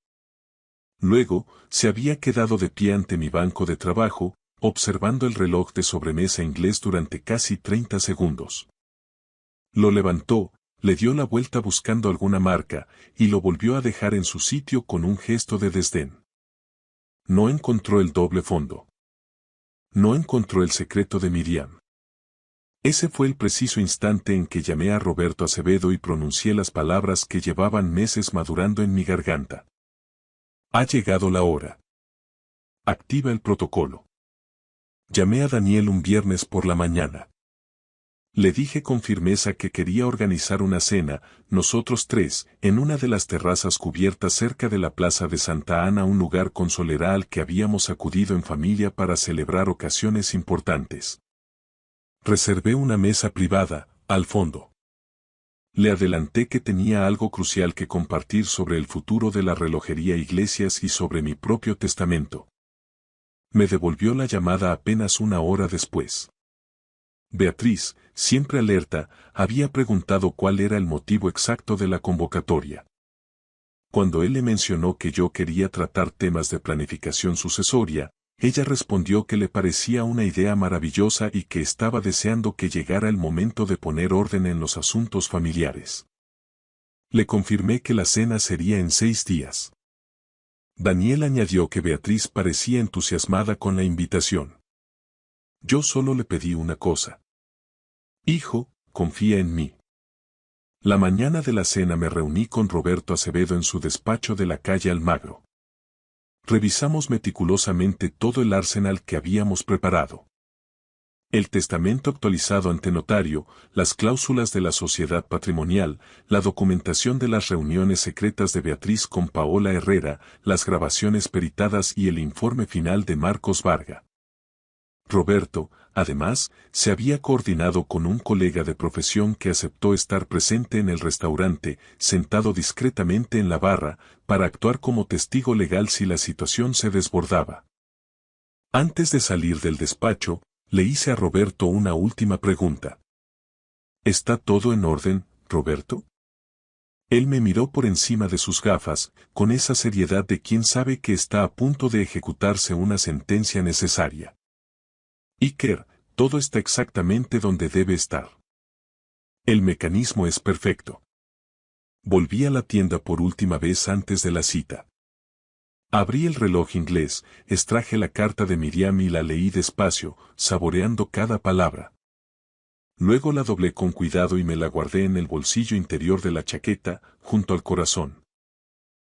Luego, se había quedado de pie ante mi banco de trabajo, observando el reloj de sobremesa inglés durante casi 30 segundos. Lo levantó, le dio la vuelta buscando alguna marca, y lo volvió a dejar en su sitio con un gesto de desdén. No encontró el doble fondo. No encontró el secreto de Miriam. Ese fue el preciso instante en que llamé a Roberto Acevedo y pronuncié las palabras que llevaban meses madurando en mi garganta. Ha llegado la hora. Activa el protocolo. Llamé a Daniel un viernes por la mañana. Le dije con firmeza que quería organizar una cena, nosotros 3, en una de las terrazas cubiertas cerca de la Plaza de Santa Ana, un lugar con soledad al que habíamos acudido en familia para celebrar ocasiones importantes. Reservé una mesa privada, al fondo. Le adelanté que tenía algo crucial que compartir sobre el futuro de la relojería Iglesias y sobre mi propio testamento. Me devolvió la llamada apenas una hora después. Beatriz, siempre alerta, había preguntado cuál era el motivo exacto de la convocatoria. Cuando él le mencionó que yo quería tratar temas de planificación sucesoria, ella respondió que le parecía una idea maravillosa y que estaba deseando que llegara el momento de poner orden en los asuntos familiares. Le confirmé que la cena sería en 6 días. Daniel añadió que Beatriz parecía entusiasmada con la invitación. Yo solo le pedí una cosa. Hijo, confía en mí. La mañana de la cena me reuní con Roberto Acevedo en su despacho de la calle Almagro. Revisamos meticulosamente todo el arsenal que habíamos preparado. El testamento actualizado ante notario, las cláusulas de la sociedad patrimonial, la documentación de las reuniones secretas de Beatriz con Paola Herrera, las grabaciones peritadas y el informe final de Marcos Varga. Roberto, además, se había coordinado con un colega de profesión que aceptó estar presente en el restaurante, sentado discretamente en la barra, para actuar como testigo legal si la situación se desbordaba. Antes de salir del despacho, le hice a Roberto una última pregunta. ¿Está todo en orden, Roberto? Él me miró por encima de sus gafas, con esa seriedad de quien sabe que está a punto de ejecutarse una sentencia necesaria. Iker, todo está exactamente donde debe estar. El mecanismo es perfecto. Volví a la tienda por última vez antes de la cita. Abrí el reloj inglés, extraje la carta de Miriam y la leí despacio, saboreando cada palabra. Luego la doblé con cuidado y me la guardé en el bolsillo interior de la chaqueta, junto al corazón.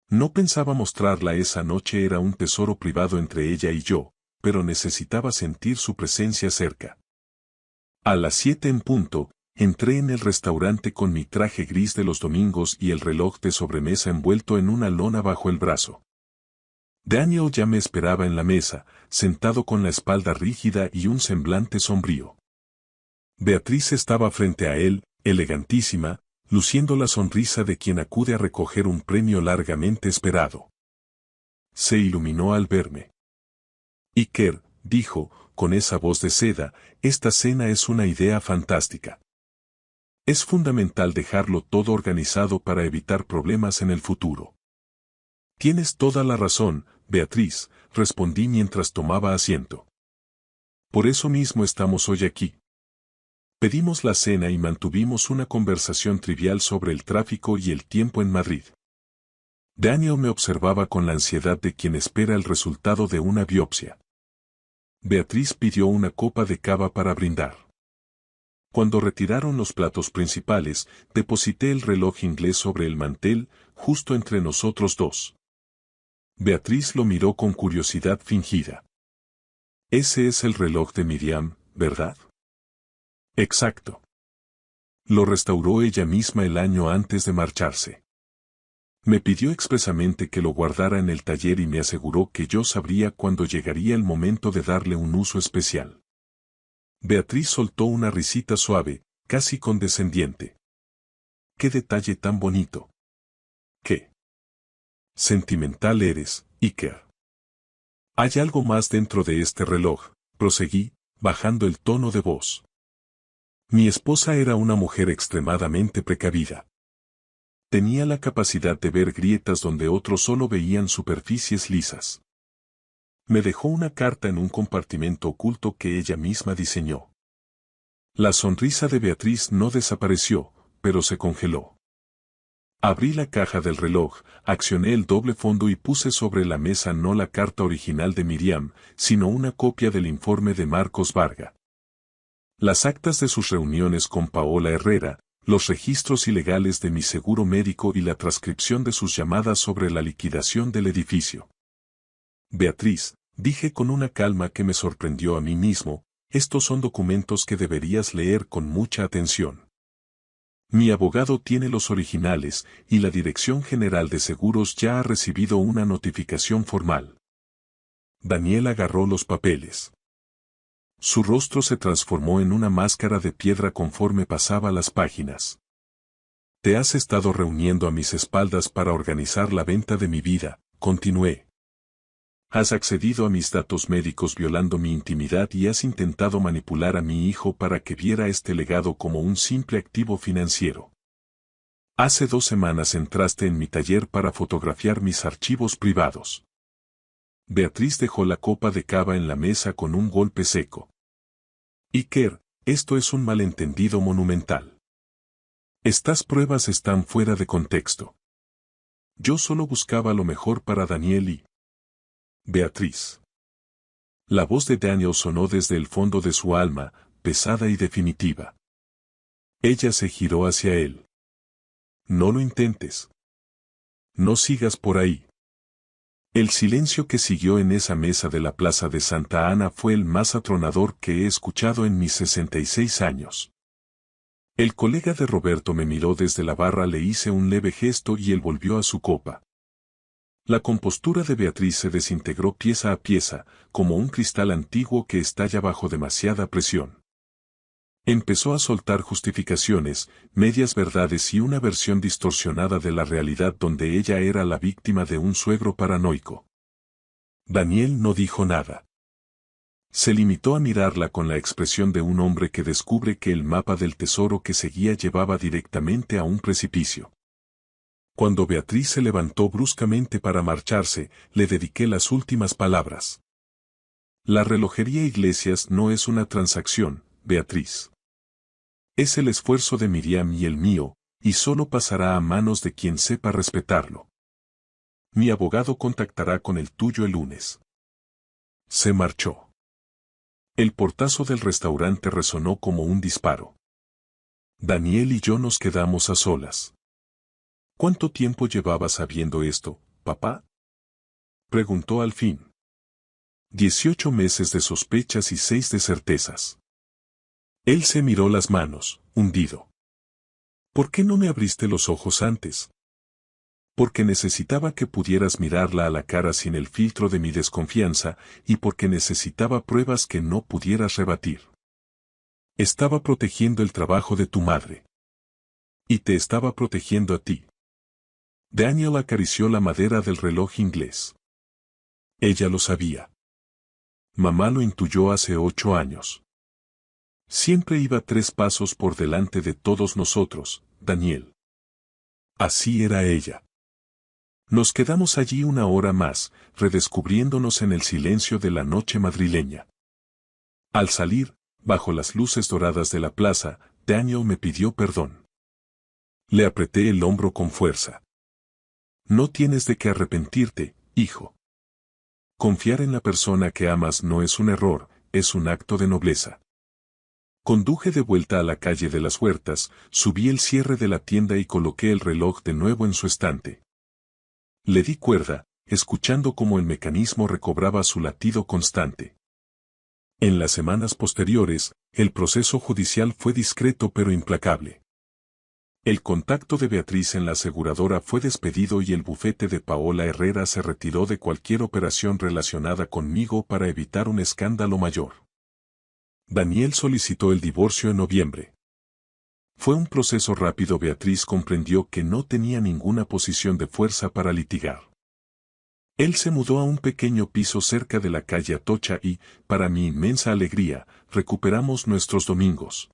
No pensaba mostrarla esa noche, era un tesoro privado entre ella y yo, pero necesitaba sentir su presencia cerca. A las 7 en punto, entré en el restaurante con mi traje gris de los domingos y el reloj de sobremesa envuelto en una lona bajo el brazo. Daniel ya me esperaba en la mesa, sentado con la espalda rígida y un semblante sombrío. Beatriz estaba frente a él, elegantísima, luciendo la sonrisa de quien acude a recoger un premio largamente esperado. Se iluminó al verme. Iker, dijo, con esa voz de seda, esta cena es una idea fantástica. Es fundamental dejarlo todo organizado para evitar problemas en el futuro. Tienes toda la razón, Beatriz, respondí mientras tomaba asiento. Por eso mismo estamos hoy aquí. Pedimos la cena y mantuvimos una conversación trivial sobre el tráfico y el tiempo en Madrid. Daniel me observaba con la ansiedad de quien espera el resultado de una biopsia. Beatriz pidió una copa de cava para brindar. Cuando retiraron los platos principales, deposité el reloj inglés sobre el mantel, justo entre nosotros dos. Beatriz lo miró con curiosidad fingida. Ese es el reloj de Miriam, ¿verdad? Exacto. Lo restauró ella misma el año antes de marcharse. Me pidió expresamente que lo guardara en el taller y me aseguró que yo sabría cuándo llegaría el momento de darle un uso especial. Beatriz soltó una risita suave, casi condescendiente. ¡Qué detalle tan bonito! ¡Qué sentimental eres, Iker! Hay algo más dentro de este reloj, proseguí, bajando el tono de voz. Mi esposa era una mujer extremadamente precavida. Tenía la capacidad de ver grietas donde otros solo veían superficies lisas. Me dejó una carta en un compartimento oculto que ella misma diseñó. La sonrisa de Beatriz no desapareció, pero se congeló. Abrí la caja del reloj, accioné el doble fondo y puse sobre la mesa no la carta original de Miriam, sino una copia del informe de Marcos Varga. Las actas de sus reuniones con Paola Herrera, los registros ilegales de mi seguro médico y la transcripción de sus llamadas sobre la liquidación del edificio. Beatriz, dije con una calma que me sorprendió a mí mismo, estos son documentos que deberías leer con mucha atención. Mi abogado tiene los originales y la Dirección General de Seguros ya ha recibido una notificación formal. Daniel agarró los papeles. Su rostro se transformó en una máscara de piedra conforme pasaba las páginas. Te has estado reuniendo a mis espaldas para organizar la venta de mi vida, continué. Has accedido a mis datos médicos violando mi intimidad y has intentado manipular a mi hijo para que viera este legado como un simple activo financiero. Hace 2 semanas entraste en mi taller para fotografiar mis archivos privados. Beatriz dejó la copa de cava en la mesa con un golpe seco. Iker, esto es un malentendido monumental. Estas pruebas están fuera de contexto. Yo solo buscaba lo mejor para Daniel y Beatriz. La voz de Daniel sonó desde el fondo de su alma, pesada y definitiva. Ella se giró hacia él. No lo intentes. No sigas por ahí. El silencio que siguió en esa mesa de la Plaza de Santa Ana fue el más atronador que he escuchado en mis 66 años. El colega de Roberto me miró desde la barra, le hice un leve gesto y él volvió a su copa. La compostura de Beatriz se desintegró pieza a pieza, como un cristal antiguo que estalla bajo demasiada presión. Empezó a soltar justificaciones, medias verdades y una versión distorsionada de la realidad donde ella era la víctima de un suegro paranoico. Daniel no dijo nada. Se limitó a mirarla con la expresión de un hombre que descubre que el mapa del tesoro que seguía llevaba directamente a un precipicio. Cuando Beatriz se levantó bruscamente para marcharse, le dediqué las últimas palabras. La relojería Iglesias no es una transacción, Beatriz. Es el esfuerzo de Miriam y el mío, y solo pasará a manos de quien sepa respetarlo. Mi abogado contactará con el tuyo el lunes. Se marchó. El portazo del restaurante resonó como un disparo. Daniel y yo nos quedamos a solas. ¿Cuánto tiempo llevabas sabiendo esto, papá? Preguntó al fin. 18 meses de sospechas y 6 de certezas. Él se miró las manos, hundido. ¿Por qué no me abriste los ojos antes? Porque necesitaba que pudieras mirarla a la cara sin el filtro de mi desconfianza, y porque necesitaba pruebas que no pudieras rebatir. Estaba protegiendo el trabajo de tu madre. Y te estaba protegiendo a ti. Daniel acarició la madera del reloj inglés. Ella lo sabía. Mamá lo intuyó hace 8 años. Siempre iba 3 pasos por delante de todos nosotros, Daniel. Así era ella. Nos quedamos allí 1 hora más, redescubriéndonos en el silencio de la noche madrileña. Al salir, bajo las luces doradas de la plaza, Daniel me pidió perdón. Le apreté el hombro con fuerza. No tienes de qué arrepentirte, hijo. Confiar en la persona que amas no es un error, es un acto de nobleza. Conduje de vuelta a la calle de las Huertas, subí el cierre de la tienda y coloqué el reloj de nuevo en su estante. Le di cuerda, escuchando cómo el mecanismo recobraba su latido constante. En las semanas posteriores, el proceso judicial fue discreto pero implacable. El contacto de Beatriz en la aseguradora fue despedido y el bufete de Paola Herrera se retiró de cualquier operación relacionada conmigo para evitar un escándalo mayor. Daniel solicitó el divorcio en noviembre. Fue un proceso rápido. Beatriz comprendió que no tenía ninguna posición de fuerza para litigar. Él se mudó a un pequeño piso cerca de la calle Atocha y, para mi inmensa alegría, recuperamos nuestros domingos.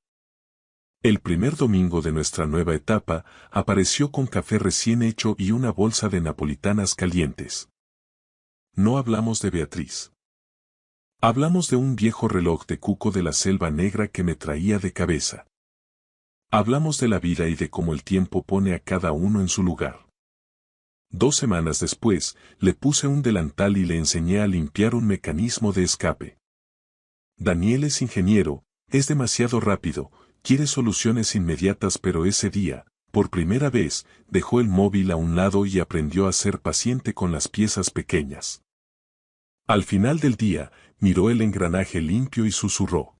El primer domingo de nuestra nueva etapa, apareció con café recién hecho y una bolsa de napolitanas calientes. No hablamos de Beatriz. Hablamos de un viejo reloj de cuco de la selva negra que me traía de cabeza. Hablamos de la vida y de cómo el tiempo pone a cada uno en su lugar. 2 semanas después, le puse un delantal y le enseñé a limpiar un mecanismo de escape. Daniel es ingeniero, es demasiado rápido, quiere soluciones inmediatas, pero ese día, por primera vez, dejó el móvil a un lado y aprendió a ser paciente con las piezas pequeñas. Al final del día, miró el engranaje limpio y susurró.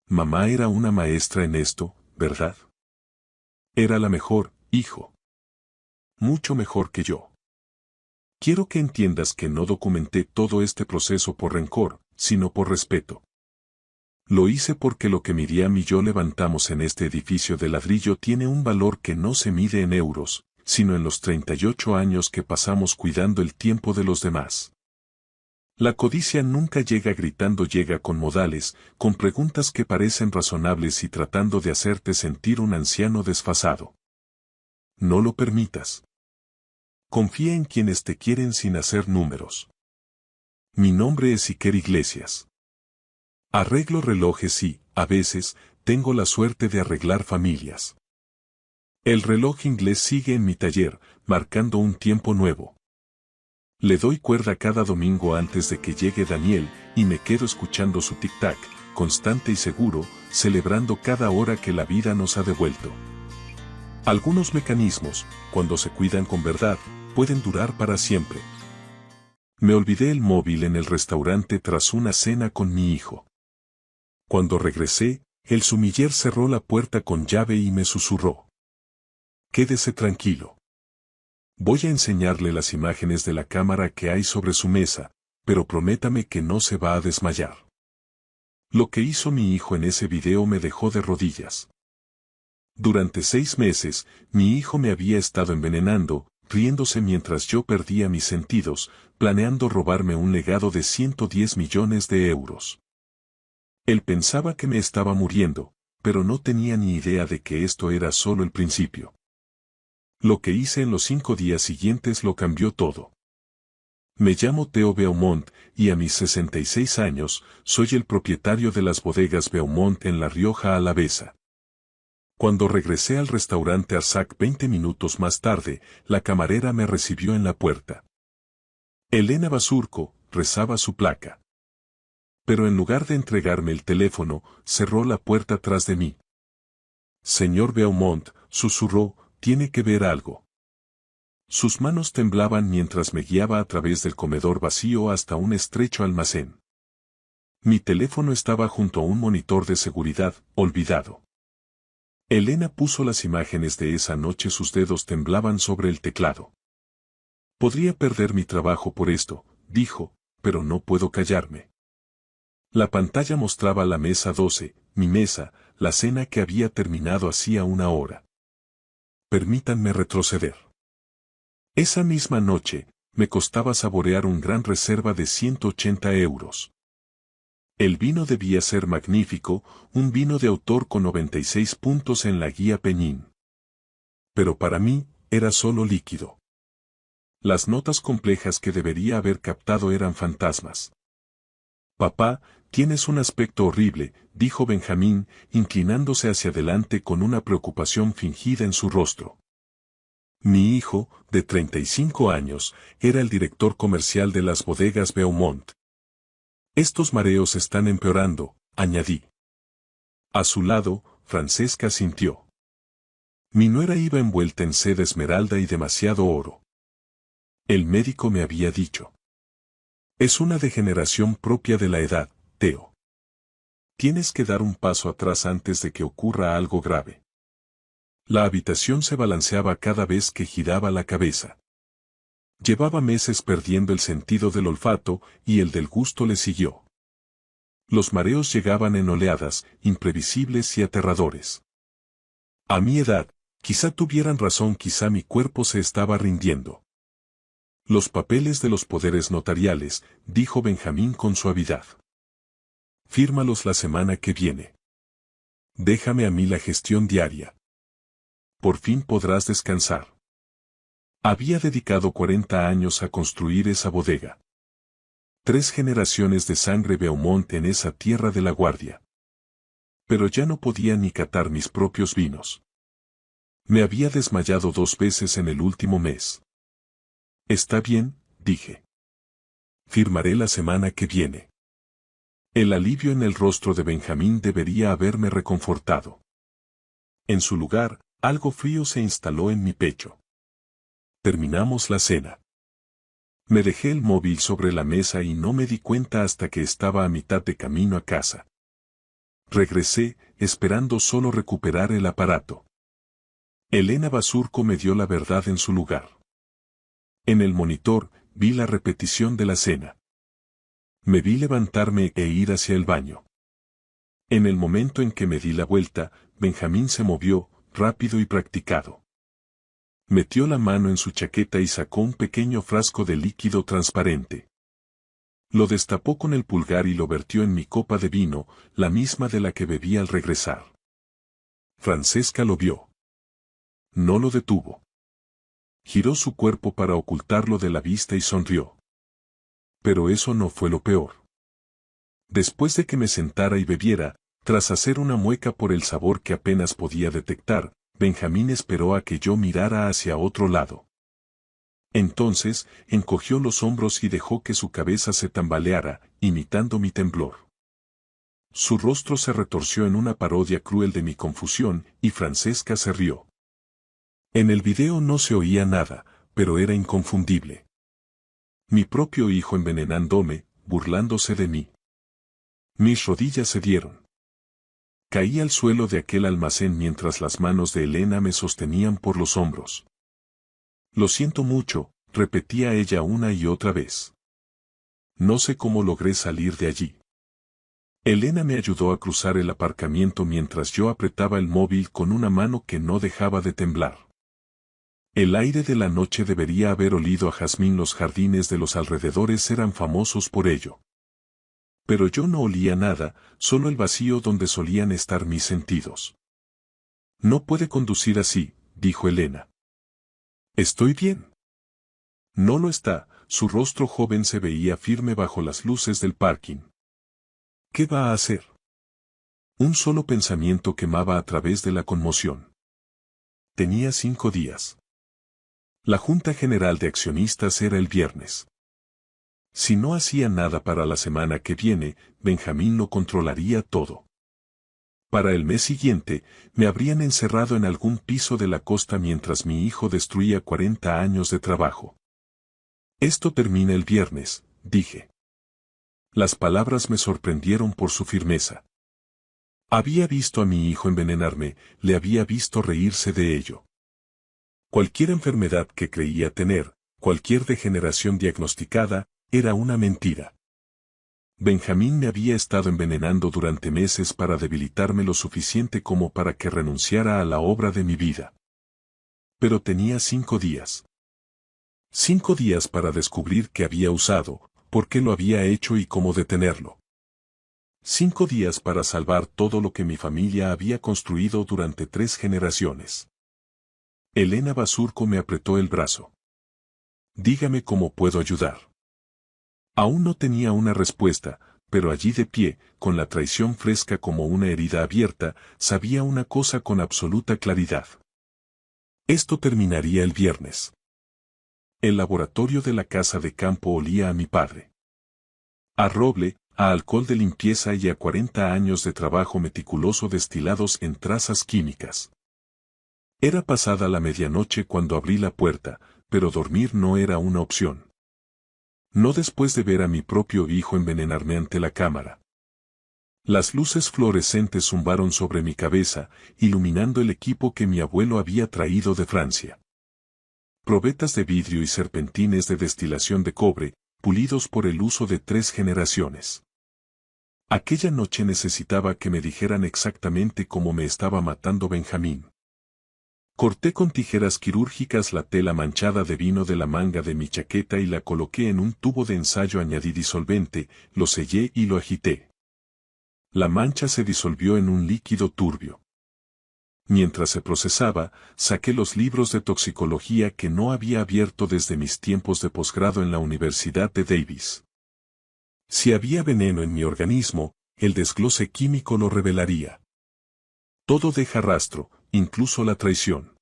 Mamá era una maestra en esto, ¿verdad? Era la mejor, hijo. Mucho mejor que yo. Quiero que entiendas que no documenté todo este proceso por rencor, sino por respeto. Lo hice porque lo que Miriam y yo levantamos en este edificio de ladrillo tiene un valor que no se mide en euros, sino en los 38 años que pasamos cuidando el tiempo de los demás. La codicia nunca llega gritando, llega con modales, con preguntas que parecen razonables y tratando de hacerte sentir un anciano desfasado. No lo permitas. Confía en quienes te quieren sin hacer números. Mi nombre es Iker Iglesias. Arreglo relojes y, a veces, tengo la suerte de arreglar familias. El reloj inglés sigue en mi taller, marcando un tiempo nuevo. Le doy cuerda cada domingo antes de que llegue Daniel, y me quedo escuchando su tic-tac, constante y seguro, celebrando cada hora que la vida nos ha devuelto. Algunos mecanismos, cuando se cuidan con verdad, pueden durar para siempre. Me olvidé el móvil en el restaurante tras una cena con mi hijo. Cuando regresé, el sumiller cerró la puerta con llave y me susurró. Quédese tranquilo. Voy a enseñarle las imágenes de la cámara que hay sobre su mesa, pero prométame que no se va a desmayar. Lo que hizo mi hijo en ese video me dejó de rodillas. Durante 6 meses, mi hijo me había estado envenenando, riéndose mientras yo perdía mis sentidos, planeando robarme un legado de 110 millones de euros. Él pensaba que me estaba muriendo, pero no tenía ni idea de que esto era solo el principio. Lo que hice en los 5 días siguientes lo cambió todo. Me llamo Theo Beaumont, y a mis 66 años, soy el propietario de las bodegas Beaumont en La Rioja Alavesa. Cuando regresé al restaurante Arsac 20 minutos más tarde, la camarera me recibió en la puerta. Elena Basurco, rezaba su placa. Pero en lugar de entregarme el teléfono, cerró la puerta tras de mí. Señor Beaumont, susurró, tiene que ver algo. Sus manos temblaban mientras me guiaba a través del comedor vacío hasta un estrecho almacén. Mi teléfono estaba junto a un monitor de seguridad, olvidado. Elena puso las imágenes de esa noche, sus dedos temblaban sobre el teclado. Podría perder mi trabajo por esto, dijo, pero no puedo callarme. La pantalla mostraba la mesa 12, mi mesa, la cena que había terminado hacía una hora. Permítanme retroceder. Esa misma noche, me costaba saborear un gran reserva de 180 euros. El vino debía ser magnífico, un vino de autor con 96 puntos en la guía Peñín. Pero para mí, era solo líquido. Las notas complejas que debería haber captado eran fantasmas. Papá, tienes un aspecto horrible, dijo Benjamín, inclinándose hacia adelante con una preocupación fingida en su rostro. Mi hijo, de 35 años, era el director comercial de las bodegas Beaumont. Estos mareos están empeorando, añadí. A su lado, Francesca sintió. Mi nuera iba envuelta en seda esmeralda y demasiado oro. El médico me había dicho. Es una degeneración propia de la edad, Theo. Tienes que dar un paso atrás antes de que ocurra algo grave. La habitación se balanceaba cada vez que giraba la cabeza. Llevaba meses perdiendo el sentido del olfato y el del gusto le siguió. Los mareos llegaban en oleadas, imprevisibles y aterradores. A mi edad, quizá tuvieran razón, quizá mi cuerpo se estaba rindiendo. Los papeles de los poderes notariales, dijo Benjamín con suavidad. Fírmalos la semana que viene. Déjame a mí la gestión diaria. Por fin podrás descansar. Había dedicado 40 años a construir esa bodega. 3 generaciones de sangre Beaumont en esa tierra de la Guardia. Pero ya no podía ni catar mis propios vinos. Me había desmayado 2 veces en el último mes. Está bien, dije. Firmaré la semana que viene. El alivio en el rostro de Benjamín debería haberme reconfortado. En su lugar, algo frío se instaló en mi pecho. Terminamos la cena. Me dejé el móvil sobre la mesa y no me di cuenta hasta que estaba a mitad de camino a casa. Regresé, esperando solo recuperar el aparato. Elena Basurco me dio la verdad en su lugar. En el monitor, vi la repetición de la cena. Me vi levantarme e ir hacia el baño. En el momento en que me di la vuelta, Benjamín se movió, rápido y practicado. Metió la mano en su chaqueta y sacó un pequeño frasco de líquido transparente. Lo destapó con el pulgar y lo vertió en mi copa de vino, la misma de la que bebí al regresar. Francesca lo vio. No lo detuvo. Giró su cuerpo para ocultarlo de la vista y sonrió. Pero eso no fue lo peor. Después de que me sentara y bebiera, tras hacer una mueca por el sabor que apenas podía detectar, Benjamín esperó a que yo mirara hacia otro lado. Entonces, encogió los hombros y dejó que su cabeza se tambaleara, imitando mi temblor. Su rostro se retorció en una parodia cruel de mi confusión, y Francesca se rió. En el video no se oía nada, pero era inconfundible. Mi propio hijo envenenándome, burlándose de mí. Mis rodillas cedieron. Caí al suelo de aquel almacén mientras las manos de Elena me sostenían por los hombros. Lo siento mucho, repetía ella una y otra vez. No sé cómo logré salir de allí. Elena me ayudó a cruzar el aparcamiento mientras yo apretaba el móvil con una mano que no dejaba de temblar. El aire de la noche debería haber olido a jazmín, los jardines de los alrededores eran famosos por ello. Pero yo no olía nada, solo el vacío donde solían estar mis sentidos. No puede conducir así, dijo Elena. ¿Estoy bien? No lo está, su rostro joven se veía firme bajo las luces del parking. ¿Qué va a hacer? Un solo pensamiento quemaba a través de la conmoción. Tenía 5 días. La Junta General de Accionistas era el viernes. Si no hacía nada para la semana que viene, Benjamín lo controlaría todo. Para el mes siguiente, me habrían encerrado en algún piso de la costa mientras mi hijo destruía 40 años de trabajo. Esto termina el viernes, dije. Las palabras me sorprendieron por su firmeza. Había visto a mi hijo envenenarme, le había visto reírse de ello. Cualquier enfermedad que creía tener, cualquier degeneración diagnosticada, era una mentira. Benjamín me había estado envenenando durante meses para debilitarme lo suficiente como para que renunciara a la obra de mi vida. Pero tenía 5 días. 5 días para descubrir qué había usado, por qué lo había hecho y cómo detenerlo. 5 días para salvar todo lo que mi familia había construido durante 3 generaciones. Elena Basurco me apretó el brazo. Dígame cómo puedo ayudar. Aún no tenía una respuesta, pero allí de pie, con la traición fresca como una herida abierta, sabía una cosa con absoluta claridad. Esto terminaría el viernes. El laboratorio de la casa de campo olía a mi padre. A roble, a alcohol de limpieza y a 40 años de trabajo meticuloso destilados en trazas químicas. Era pasada la medianoche cuando abrí la puerta, pero dormir no era una opción. No después de ver a mi propio hijo envenenarme ante la cámara. Las luces fluorescentes zumbaron sobre mi cabeza, iluminando el equipo que mi abuelo había traído de Francia. Probetas de vidrio y serpentines de destilación de cobre, pulidos por el uso de 3 generaciones. Aquella noche necesitaba que me dijeran exactamente cómo me estaba matando Benjamín. Corté con tijeras quirúrgicas la tela manchada de vino de la manga de mi chaqueta y la coloqué en un tubo de ensayo, añadí disolvente, lo sellé y lo agité. La mancha se disolvió en un líquido turbio. Mientras se procesaba, saqué los libros de toxicología que no había abierto desde mis tiempos de posgrado en la Universidad de Davis. Si había veneno en mi organismo, el desglose químico lo revelaría. Todo deja rastro, incluso la traición.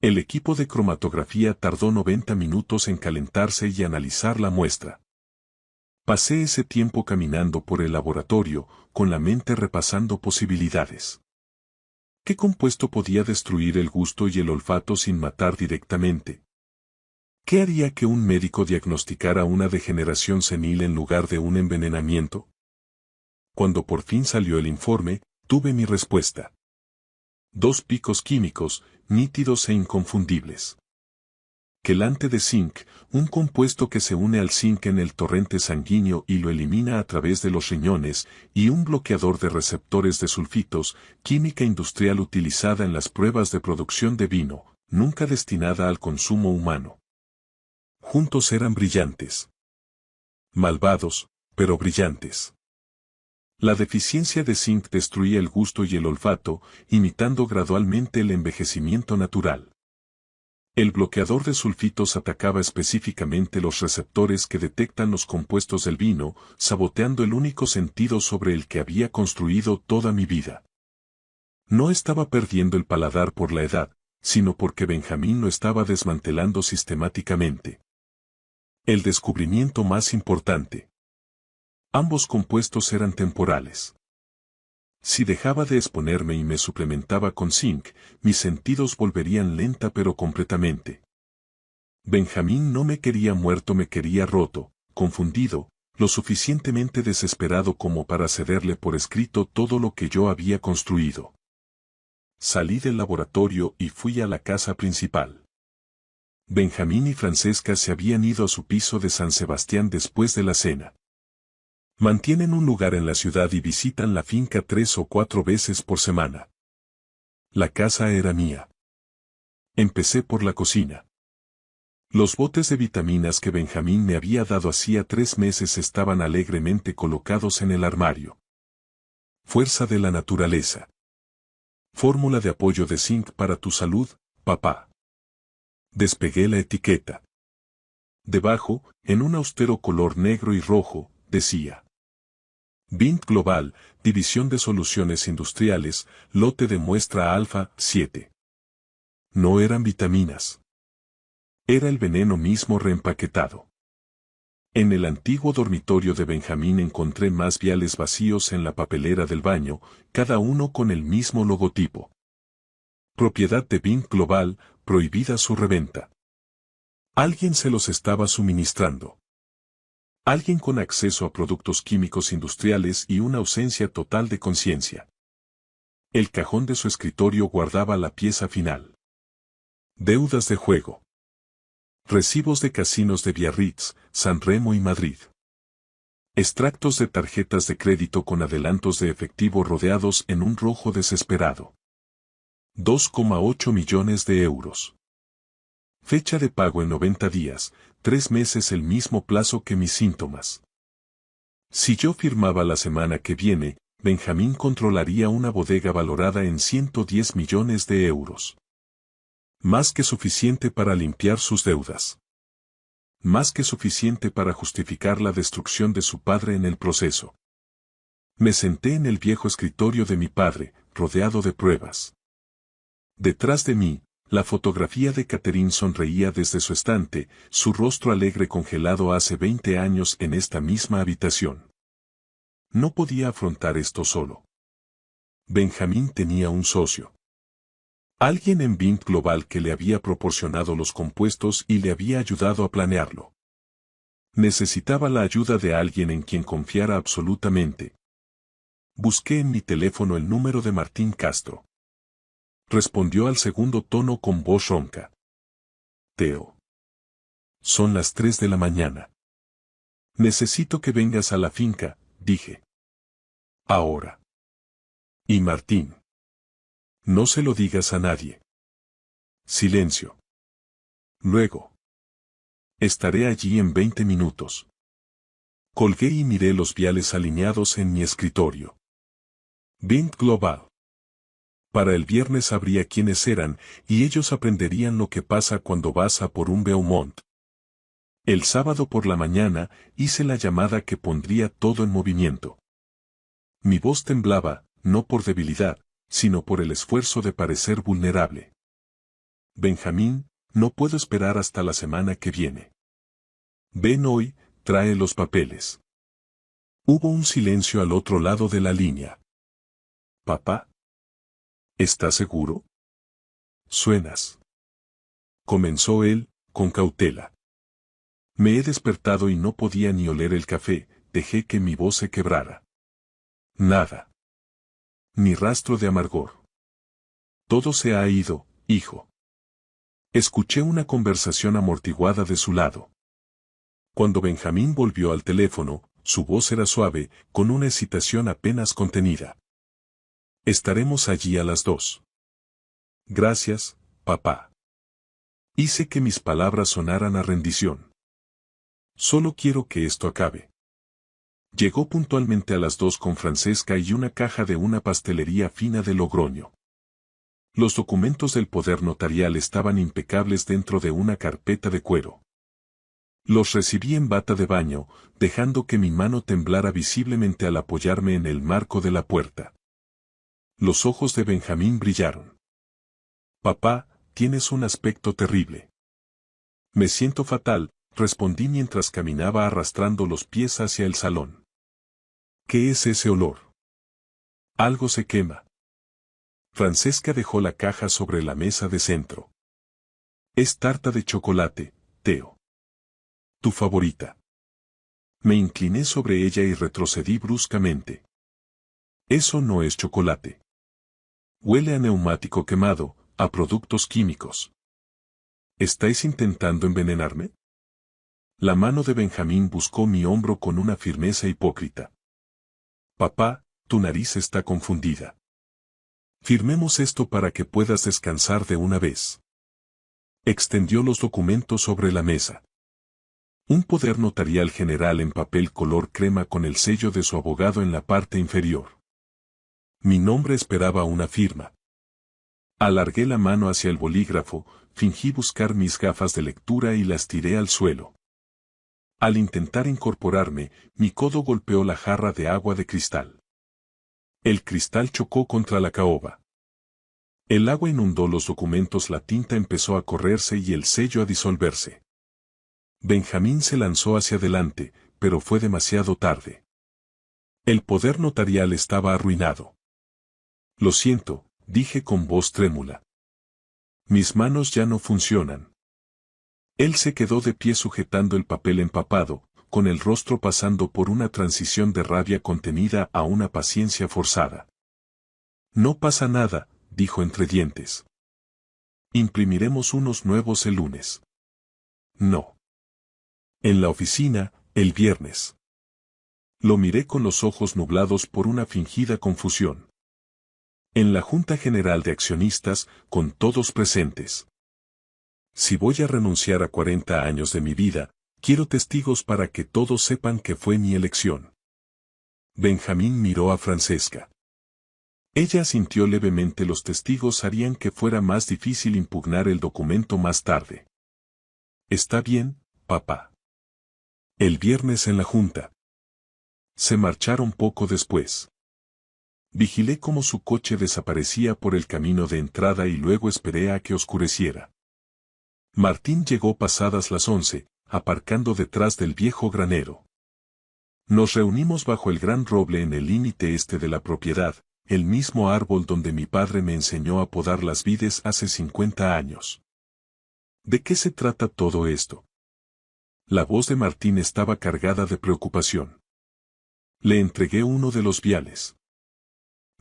El equipo de cromatografía tardó 90 minutos en calentarse y analizar la muestra. Pasé ese tiempo caminando por el laboratorio, con la mente repasando posibilidades. ¿Qué compuesto podía destruir el gusto y el olfato sin matar directamente? ¿Qué haría que un médico diagnosticara una degeneración senil en lugar de un envenenamiento? Cuando por fin salió el informe, tuve mi respuesta. 2 picos químicos, nítidos e inconfundibles. Quelante de zinc, un compuesto que se une al zinc en el torrente sanguíneo y lo elimina a través de los riñones, y un bloqueador de receptores de sulfitos, química industrial utilizada en las pruebas de producción de vino, nunca destinada al consumo humano. Juntos eran brillantes. Malvados, pero brillantes. La deficiencia de zinc destruía el gusto y el olfato, imitando gradualmente el envejecimiento natural. El bloqueador de sulfitos atacaba específicamente los receptores que detectan los compuestos del vino, saboteando el único sentido sobre el que había construido toda mi vida. No estaba perdiendo el paladar por la edad, sino porque Benjamín lo estaba desmantelando sistemáticamente. El descubrimiento más importante. Ambos compuestos eran temporales. Si dejaba de exponerme y me suplementaba con zinc, mis sentidos volverían lenta pero completamente. Benjamín no me quería muerto, me quería roto, confundido, lo suficientemente desesperado como para cederle por escrito todo lo que yo había construido. Salí del laboratorio y fui a la casa principal. Benjamín y Francesca se habían ido a su piso de San Sebastián después de la cena. Mantienen un lugar en la ciudad y visitan la finca 3 o 4 veces por semana. La casa era mía. Empecé por la cocina. Los botes de vitaminas que Benjamín me había dado hacía 3 meses estaban alegremente colocados en el armario. Fuerza de la naturaleza. Fórmula de apoyo de zinc para tu salud, papá. Despegué la etiqueta. Debajo, en un austero color negro y rojo, decía: Vint Global, División de Soluciones Industriales, lote de muestra alfa 7. No eran vitaminas. Era el veneno mismo reempaquetado. En el antiguo dormitorio de Benjamín encontré más viales vacíos en la papelera del baño, cada uno con el mismo logotipo. Propiedad de Vint Global, prohibida su reventa. Alguien se los estaba suministrando. Alguien con acceso a productos químicos industriales y una ausencia total de conciencia. El cajón de su escritorio guardaba la pieza final. Deudas de juego. Recibos de casinos de Biarritz, San Remo y Madrid. Extractos de tarjetas de crédito con adelantos de efectivo rodeados en un rojo desesperado. 2,8 millones de euros. Fecha de pago en 90 días, 3 meses el mismo plazo que mis síntomas. Si yo firmaba la semana que viene, Benjamín controlaría una bodega valorada en 110 millones de euros. Más que suficiente para limpiar sus deudas. Más que suficiente para justificar la destrucción de su padre en el proceso. Me senté en el viejo escritorio de mi padre, rodeado de pruebas. Detrás de mí, la fotografía de Catherine sonreía desde su estante, su rostro alegre congelado hace 20 años en esta misma habitación. No podía afrontar esto solo. Benjamín tenía un socio. Alguien en Vint Global que le había proporcionado los compuestos y le había ayudado a planearlo. Necesitaba la ayuda de alguien en quien confiara absolutamente. Busqué en mi teléfono el número de Martín Castro. Respondió al segundo tono con voz ronca. Teo. Son las 3 de la mañana. Necesito que vengas a la finca, dije. Ahora. Y Martín. No se lo digas a nadie. Silencio. Luego. Estaré allí en 20 minutos. Colgué y miré los viales alineados en mi escritorio. Vint Global. Para el viernes sabría quiénes eran, y ellos aprenderían lo que pasa cuando vas a por un Beaumont. El sábado por la mañana, hice la llamada que pondría todo en movimiento. Mi voz temblaba, no por debilidad, sino por el esfuerzo de parecer vulnerable. Benjamín, no puedo esperar hasta la semana que viene. Ven hoy, trae los papeles. Hubo un silencio al otro lado de la línea. Papá. ¿Estás seguro? Suenas. Comenzó él, con cautela. Me he despertado y no podía ni oler el café, dejé que mi voz se quebrara. Nada. Ni rastro de amargor. Todo se ha ido, hijo. Escuché una conversación amortiguada de su lado. Cuando Benjamín volvió al teléfono, su voz era suave, con una excitación apenas contenida. Estaremos allí a las 2. Gracias, papá. Hice que mis palabras sonaran a rendición. Solo quiero que esto acabe. Llegó puntualmente a las 2 con Francesca y una caja de una pastelería fina de Logroño. Los documentos del poder notarial estaban impecables dentro de una carpeta de cuero. Los recibí en bata de baño, dejando que mi mano temblara visiblemente al apoyarme en el marco de la puerta. Los ojos de Benjamín brillaron. Papá, tienes un aspecto terrible. Me siento fatal, respondí mientras caminaba arrastrando los pies hacia el salón. ¿Qué es ese olor? Algo se quema. Francesca dejó la caja sobre la mesa de centro. Es tarta de chocolate, Teo. Tu favorita. Me incliné sobre ella y retrocedí bruscamente. Eso no es chocolate. Huele a neumático quemado, a productos químicos. ¿Estáis intentando envenenarme? La mano de Benjamín buscó mi hombro con una firmeza hipócrita. Papá, tu nariz está confundida. Firmemos esto para que puedas descansar de una vez. Extendió los documentos sobre la mesa. Un poder notarial general en papel color crema con el sello de su abogado en la parte inferior. Mi nombre esperaba una firma. Alargué la mano hacia el bolígrafo, fingí buscar mis gafas de lectura y las tiré al suelo. Al intentar incorporarme, mi codo golpeó la jarra de agua de cristal. El cristal chocó contra la caoba. El agua inundó los documentos, la tinta empezó a correrse y el sello a disolverse. Benjamín se lanzó hacia adelante, pero fue demasiado tarde. El poder notarial estaba arruinado. Lo siento, dije con voz trémula. Mis manos ya no funcionan. Él se quedó de pie sujetando el papel empapado, con el rostro pasando por una transición de rabia contenida a una paciencia forzada. No pasa nada, dijo entre dientes. Imprimiremos unos nuevos el lunes. No. En la oficina, el viernes. Lo miré con los ojos nublados por una fingida confusión. En la Junta General de Accionistas, con todos presentes. Si voy a renunciar a 40 años de mi vida, quiero testigos para que todos sepan que fue mi elección. Benjamín miró a Francesca. Ella asintió levemente. Los testigos harían que fuera más difícil impugnar el documento más tarde. Está bien, papá. El viernes en la Junta. Se marcharon poco después. Vigilé cómo su coche desaparecía por el camino de entrada y luego esperé a que oscureciera. Martín llegó pasadas las 11, aparcando detrás del viejo granero. Nos reunimos bajo el gran roble en el límite este de la propiedad, el mismo árbol donde mi padre me enseñó a podar las vides hace 50 años. ¿De qué se trata todo esto? La voz de Martín estaba cargada de preocupación. Le entregué uno de los viales.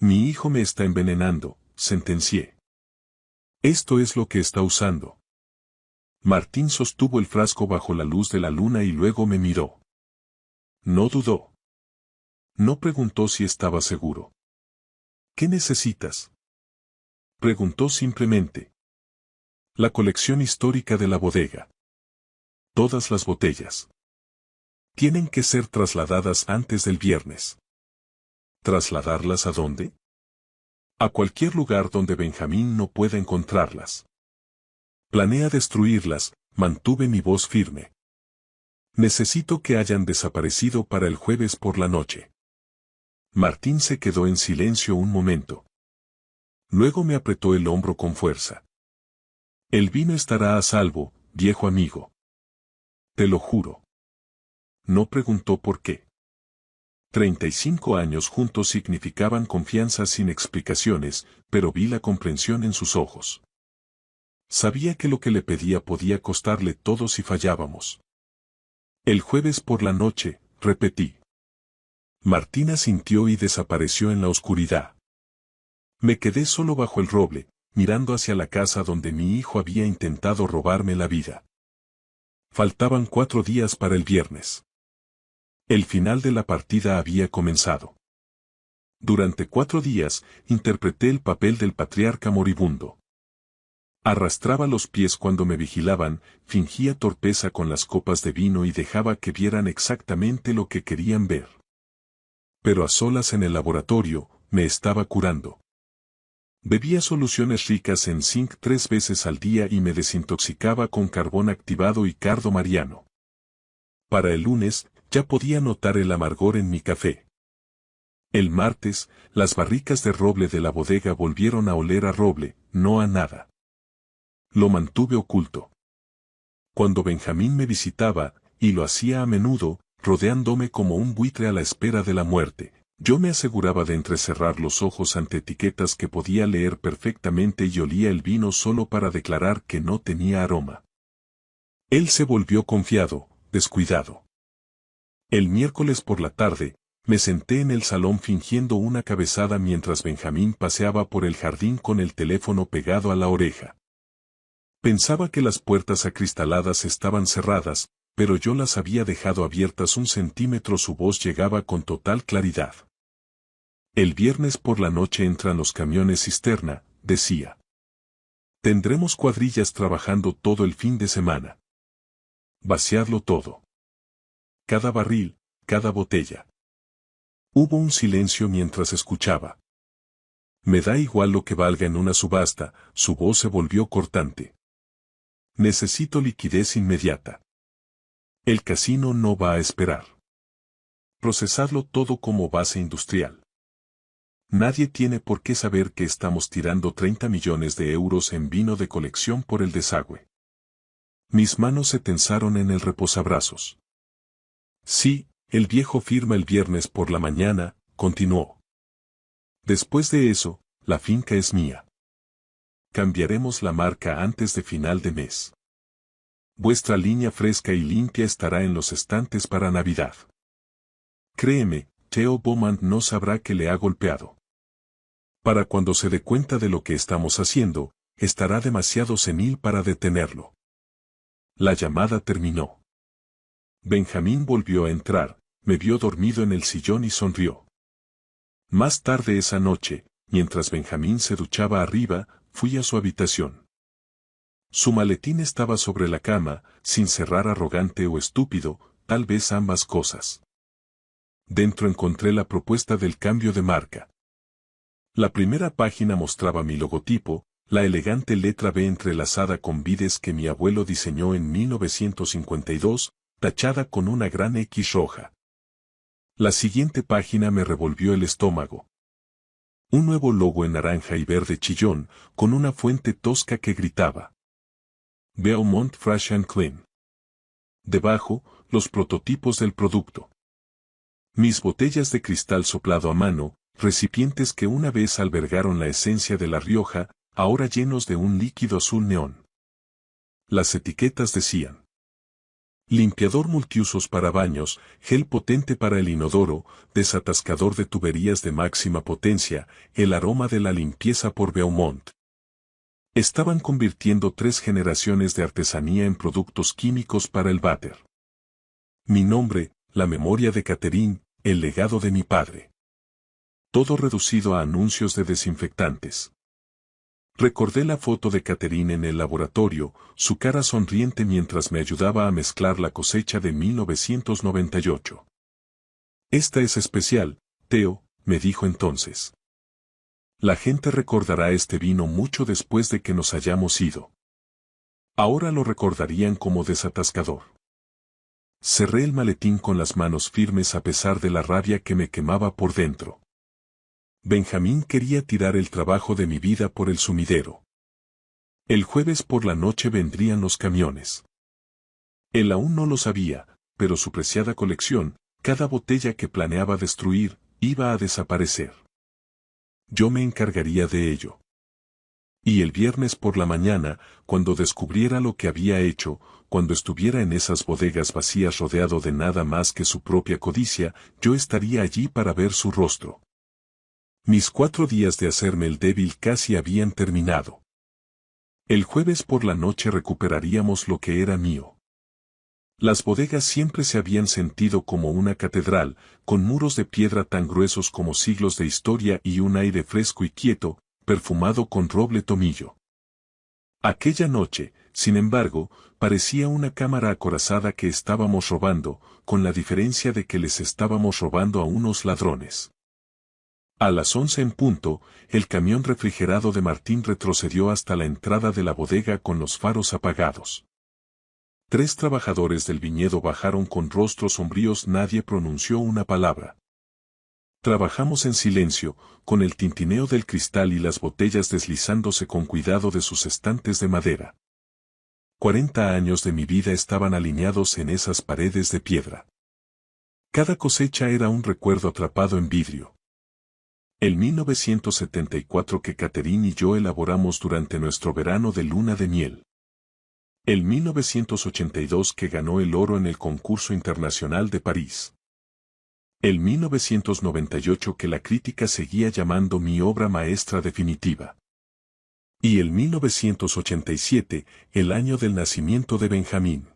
Mi hijo me está envenenando, sentencié. Esto es lo que está usando. Martín sostuvo el frasco bajo la luz de la luna y luego me miró. No dudó. No preguntó si estaba seguro. ¿Qué necesitas? Preguntó simplemente. La colección histórica de la bodega. Todas las botellas. Tienen que ser trasladadas antes del viernes. ¿Trasladarlas a dónde? A cualquier lugar donde Benjamín no pueda encontrarlas. Planea destruirlas, mantuve mi voz firme. Necesito que hayan desaparecido para el jueves por la noche. Martín se quedó en silencio un momento. Luego me apretó el hombro con fuerza. El vino estará a salvo, viejo amigo. Te lo juro. No preguntó por qué. 35 años juntos significaban confianza sin explicaciones, pero vi la comprensión en sus ojos. Sabía que lo que le pedía podía costarle todo si fallábamos. El jueves por la noche, repetí. Martina sintió y desapareció en la oscuridad. Me quedé solo bajo el roble, mirando hacia la casa donde mi hijo había intentado robarme la vida. Faltaban 4 días para el viernes. El final de la partida había comenzado. Durante 4 días, interpreté el papel del patriarca moribundo. Arrastraba los pies cuando me vigilaban, fingía torpeza con las copas de vino y dejaba que vieran exactamente lo que querían ver. Pero a solas en el laboratorio, me estaba curando. Bebía soluciones ricas en zinc 3 veces al día y me desintoxicaba con carbón activado y cardo mariano. Para el lunes, ya podía notar el amargor en mi café. El martes, las barricas de roble de la bodega volvieron a oler a roble, no a nada. Lo mantuve oculto. Cuando Benjamín me visitaba, y lo hacía a menudo, rodeándome como un buitre a la espera de la muerte, yo me aseguraba de entrecerrar los ojos ante etiquetas que podía leer perfectamente y olía el vino solo para declarar que no tenía aroma. Él se volvió confiado, descuidado. El miércoles por la tarde, me senté en el salón fingiendo una cabezada mientras Benjamín paseaba por el jardín con el teléfono pegado a la oreja. Pensaba que las puertas acristaladas estaban cerradas, pero yo las había dejado abiertas 1 centímetro. Su voz llegaba con total claridad. El viernes por la noche entran los camiones cisterna, decía. Tendremos cuadrillas trabajando todo el fin de semana. Vaciarlo todo. Cada barril, cada botella. Hubo un silencio mientras escuchaba. Me da igual lo que valga en una subasta, su voz se volvió cortante. Necesito liquidez inmediata. El casino no va a esperar. Procesadlo todo como base industrial. Nadie tiene por qué saber que estamos tirando 30 millones de euros en vino de colección por el desagüe. Mis manos se tensaron en el reposabrazos. Sí, el viejo firma el viernes por la mañana, continuó. Después de eso, la finca es mía. Cambiaremos la marca antes de final de mes. Vuestra línea fresca y limpia estará en los estantes para Navidad. Créeme, Theo Beaumont no sabrá que le ha golpeado. Para cuando se dé cuenta de lo que estamos haciendo, estará demasiado senil para detenerlo. La llamada terminó. Benjamín volvió a entrar, me vio dormido en el sillón y sonrió. Más tarde esa noche, mientras Benjamín se duchaba arriba, fui a su habitación. Su maletín estaba sobre la cama, sin cerrar, arrogante o estúpido, tal vez ambas cosas. Dentro encontré la propuesta del cambio de marca. La primera página mostraba mi logotipo, la elegante letra B entrelazada con vides que mi abuelo diseñó en 1952, tachada con una gran X roja. La siguiente página me revolvió el estómago. Un nuevo logo en naranja y verde chillón, con una fuente tosca que gritaba: Beaumont Fresh and Clean. Debajo, los prototipos del producto. Mis botellas de cristal soplado a mano, recipientes que una vez albergaron la esencia de La Rioja, ahora llenos de un líquido azul neón. Las etiquetas decían: limpiador multiusos para baños, gel potente para el inodoro, desatascador de tuberías de máxima potencia, el aroma de la limpieza por Beaumont. Estaban convirtiendo 3 generaciones de artesanía en productos químicos para el váter. Mi nombre, la memoria de Catherine, el legado de mi padre. Todo reducido a anuncios de desinfectantes. Recordé la foto de Catherine en el laboratorio, su cara sonriente mientras me ayudaba a mezclar la cosecha de 1998. Esta es especial, Theo, me dijo entonces. La gente recordará este vino mucho después de que nos hayamos ido. Ahora lo recordarían como desatascador. Cerré el maletín con las manos firmes a pesar de la rabia que me quemaba por dentro. Benjamín quería tirar el trabajo de mi vida por el sumidero. El jueves por la noche vendrían los camiones. Él aún no lo sabía, pero su preciada colección, cada botella que planeaba destruir, iba a desaparecer. Yo me encargaría de ello. Y el viernes por la mañana, cuando descubriera lo que había hecho, cuando estuviera en esas bodegas vacías rodeado de nada más que su propia codicia, yo estaría allí para ver su rostro. Mis 4 días de hacerme el débil casi habían terminado. El jueves por la noche recuperaríamos lo que era mío. Las bodegas siempre se habían sentido como una catedral, con muros de piedra tan gruesos como siglos de historia y un aire fresco y quieto, perfumado con roble tomillo. Aquella noche, sin embargo, parecía una cámara acorazada que estábamos robando, con la diferencia de que les estábamos robando a unos ladrones. A las 11 en punto, el camión refrigerado de Martín retrocedió hasta la entrada de la bodega con los faros apagados. 3 trabajadores del viñedo bajaron con rostros sombríos. Nadie pronunció una palabra. Trabajamos en silencio, con el tintineo del cristal y las botellas deslizándose con cuidado de sus estantes de madera. 40 años de mi vida estaban alineados en esas paredes de piedra. Cada cosecha era un recuerdo atrapado en vidrio. El 1974 que Catherine y yo elaboramos durante nuestro verano de luna de miel. El 1982 que ganó el oro en el concurso internacional de París. El 1998 que la crítica seguía llamando mi obra maestra definitiva. Y el 1987, el año del nacimiento de Benjamín.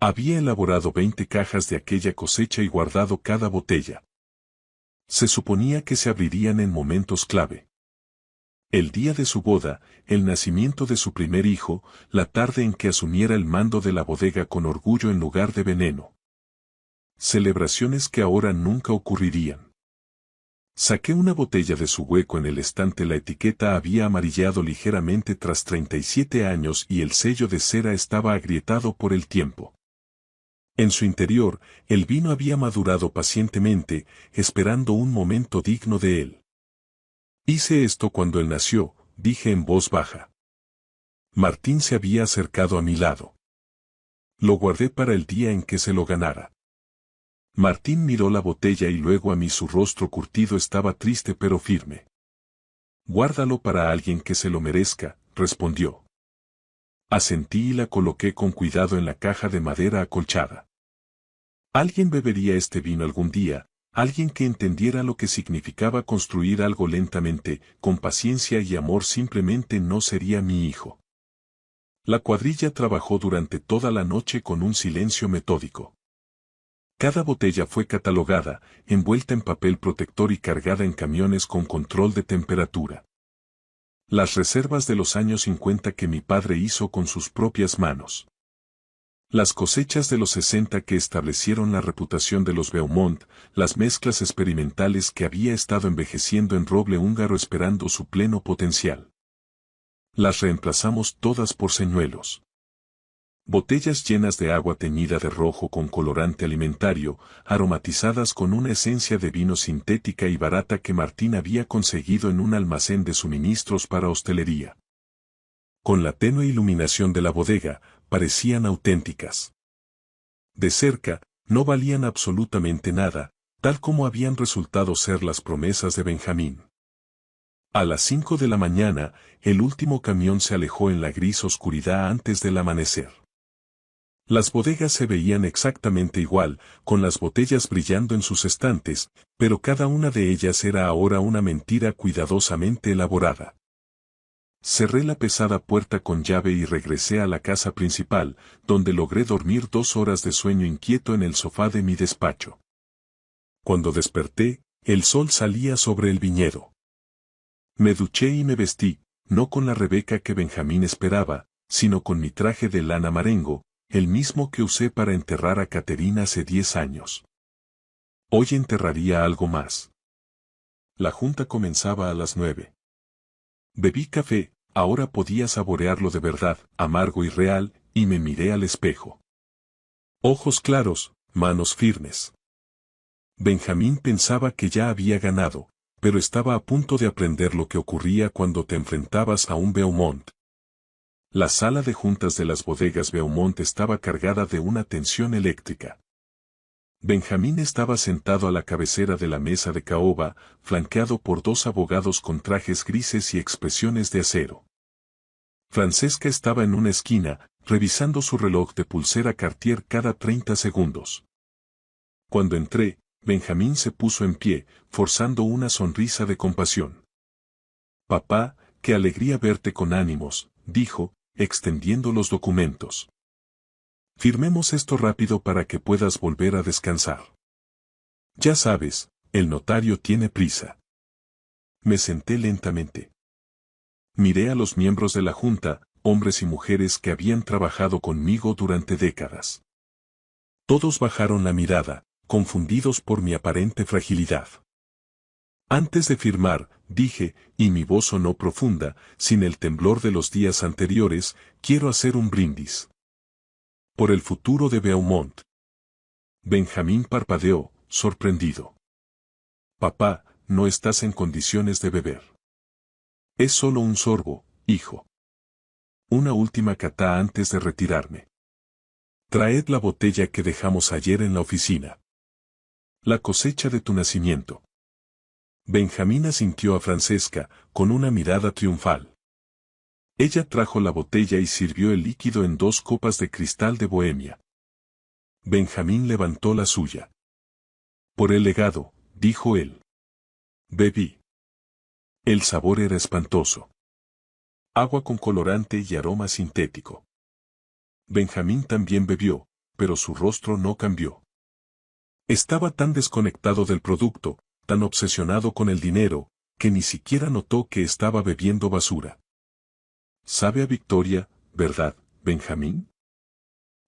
Había elaborado 20 cajas de aquella cosecha y guardado cada botella. Se suponía que se abrirían en momentos clave. El día de su boda, el nacimiento de su primer hijo, la tarde en que asumiera el mando de la bodega con orgullo en lugar de veneno. Celebraciones que ahora nunca ocurrirían. Saqué una botella de su hueco en el estante. La etiqueta había amarillado ligeramente tras 37 años y el sello de cera estaba agrietado por el tiempo. En su interior, el vino había madurado pacientemente, esperando un momento digno de él. Hice esto cuando él nació, dije en voz baja. Martín se había acercado a mi lado. Lo guardé para el día en que se lo ganara. Martín miró la botella y luego a mí. Su rostro curtido estaba triste pero firme. Guárdalo para alguien que se lo merezca, respondió. Asentí y la coloqué con cuidado en la caja de madera acolchada. Alguien bebería este vino algún día, alguien que entendiera lo que significaba construir algo lentamente, con paciencia y amor. Simplemente no sería mi hijo. La cuadrilla trabajó durante toda la noche con un silencio metódico. Cada botella fue catalogada, envuelta en papel protector y cargada en camiones con control de temperatura. Las reservas de los años 50 que mi padre hizo con sus propias manos. Las cosechas de los 60 que establecieron la reputación de los Beaumont, las mezclas experimentales que había estado envejeciendo en roble húngaro esperando su pleno potencial. Las reemplazamos todas por señuelos. Botellas llenas de agua teñida de rojo con colorante alimentario, aromatizadas con una esencia de vino sintética y barata que Martín había conseguido en un almacén de suministros para hostelería. Con la tenue iluminación de la bodega, parecían auténticas. De cerca, no valían absolutamente nada, tal como habían resultado ser las promesas de Benjamín. A las 5 de la mañana, el último camión se alejó en la gris oscuridad antes del amanecer. Las bodegas se veían exactamente igual, con las botellas brillando en sus estantes, pero cada una de ellas era ahora una mentira cuidadosamente elaborada. Cerré la pesada puerta con llave y regresé a la casa principal, donde logré dormir 2 horas de sueño inquieto en el sofá de mi despacho. Cuando desperté, el sol salía sobre el viñedo. Me duché y me vestí, no con la Rebeca que Benjamín esperaba, sino con mi traje de lana marengo, el mismo que usé para enterrar a Caterina hace 10 años. Hoy enterraría algo más. La junta comenzaba a las 9. Bebí café, ahora podía saborearlo de verdad, amargo y real, y me miré al espejo. Ojos claros, manos firmes. Benjamín pensaba que ya había ganado, pero estaba a punto de aprender lo que ocurría cuando te enfrentabas a un Beaumont. La sala de juntas de las bodegas Beaumont estaba cargada de una tensión eléctrica. Benjamín estaba sentado a la cabecera de la mesa de caoba, flanqueado por 2 abogados con trajes grises y expresiones de acero. Francesca estaba en una esquina, revisando su reloj de pulsera Cartier cada 30 segundos. Cuando entré, Benjamín se puso en pie, forzando una sonrisa de compasión. «Papá, qué alegría verte con ánimos», dijo, extendiendo los documentos. «Firmemos esto rápido para que puedas volver a descansar. Ya sabes, el notario tiene prisa». Me senté lentamente. Miré a los miembros de la junta, hombres y mujeres que habían trabajado conmigo durante décadas. Todos bajaron la mirada, confundidos por mi aparente fragilidad. Antes de firmar, dije, y mi voz sonó profunda, sin el temblor de los días anteriores, quiero hacer un brindis. Por el futuro de Beaumont. Benjamín parpadeó, sorprendido. «Papá, no estás en condiciones de beber». «Es solo un sorbo, hijo. Una última catá antes de retirarme. Traed la botella que dejamos ayer en la oficina. La cosecha de tu nacimiento». Benjamín asintió a Francesca, con una mirada triunfal. Ella trajo la botella y sirvió el líquido en 2 copas de cristal de Bohemia. Benjamín levantó la suya. «Por el legado», dijo él. Bebí. El sabor era espantoso. Agua con colorante y aroma sintético. Benjamín también bebió, pero su rostro no cambió. Estaba tan desconectado del producto, tan obsesionado con el dinero, que ni siquiera notó que estaba bebiendo basura. «Sabe a victoria, ¿verdad, Benjamín?»,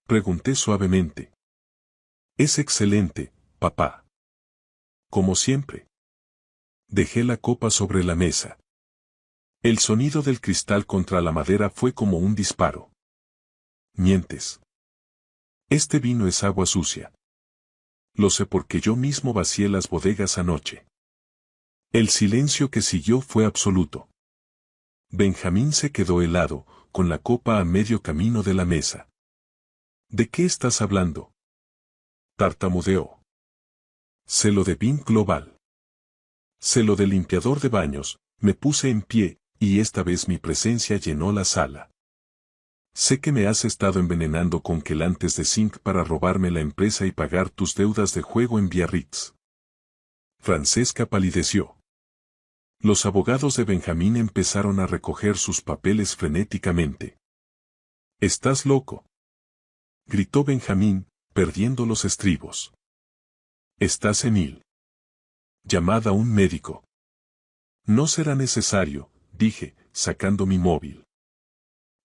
pregunté suavemente. «Es excelente, papá». «Como siempre». Dejé la copa sobre la mesa. El sonido del cristal contra la madera fue como un disparo. «Mientes. Este vino es agua sucia. Lo sé porque yo mismo vacié las bodegas anoche». El silencio que siguió fue absoluto. Benjamín se quedó helado, con la copa a medio camino de la mesa. «¿De qué estás hablando?», tartamudeó. «Sé lo de Vin Global. Sé lo del limpiador de baños». Me puse en pie, y esta vez mi presencia llenó la sala. «Sé que me has estado envenenando con quelantes de zinc para robarme la empresa y pagar tus deudas de juego en Biarritz». Francesca palideció. Los abogados de Benjamín empezaron a recoger sus papeles frenéticamente. «¿Estás loco?», gritó Benjamín, perdiendo los estribos. Está senil. Llamad a un médico. No será necesario, dije, sacando mi móvil.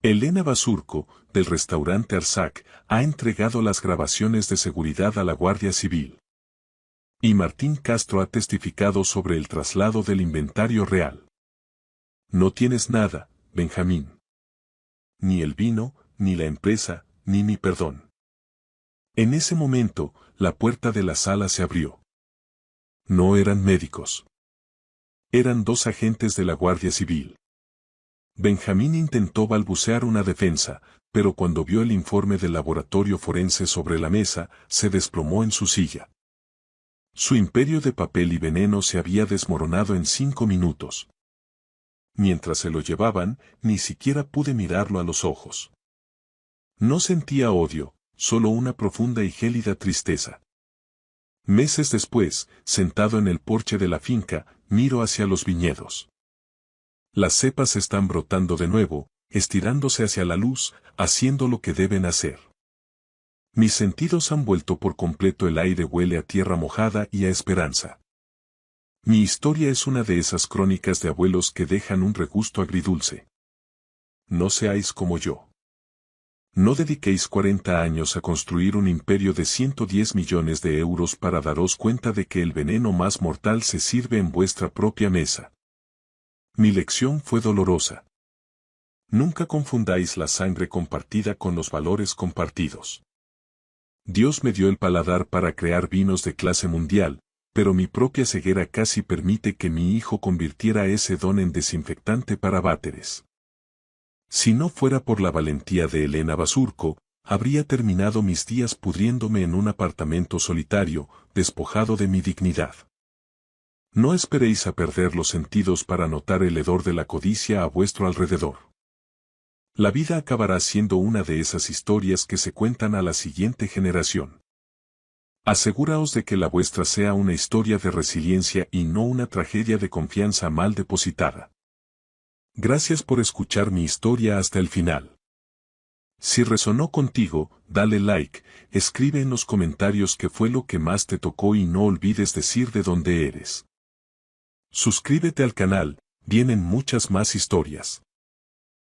Elena Basurco, del restaurante Arzac, ha entregado las grabaciones de seguridad a la Guardia Civil. Y Martín Castro ha testificado sobre el traslado del inventario real. No tienes nada, Benjamín. Ni el vino, ni la empresa, ni mi perdón. En ese momento, la puerta de la sala se abrió. No eran médicos. Eran dos agentes de la Guardia Civil. Benjamín intentó balbucear una defensa, pero cuando vio el informe del laboratorio forense sobre la mesa, se desplomó en su silla. Su imperio de papel y veneno se había desmoronado en 5 minutos. Mientras se lo llevaban, ni siquiera pude mirarlo a los ojos. No sentía odio, solo una profunda y gélida tristeza. Meses después, sentado en el porche de la finca, miro hacia los viñedos. Las cepas están brotando de nuevo, estirándose hacia la luz, haciendo lo que deben hacer. Mis sentidos han vuelto por completo, el aire huele a tierra mojada y a esperanza. Mi historia es una de esas crónicas de abuelos que dejan un regusto agridulce. No seáis como yo. No dediquéis 40 años a construir un imperio de 110 millones de euros para daros cuenta de que el veneno más mortal se sirve en vuestra propia mesa. Mi lección fue dolorosa. Nunca confundáis la sangre compartida con los valores compartidos. Dios me dio el paladar para crear vinos de clase mundial, pero mi propia ceguera casi permite que mi hijo convirtiera ese don en desinfectante para váteres. Si no fuera por la valentía de Elena Basurco, habría terminado mis días pudriéndome en un apartamento solitario, despojado de mi dignidad. No esperéis a perder los sentidos para notar el hedor de la codicia a vuestro alrededor. La vida acabará siendo una de esas historias que se cuentan a la siguiente generación. Aseguraos de que la vuestra sea una historia de resiliencia y no una tragedia de confianza mal depositada. Gracias por escuchar mi historia hasta el final. Si resonó contigo, dale like, escribe en los comentarios qué fue lo que más te tocó y no olvides decir de dónde eres. Suscríbete al canal, vienen muchas más historias.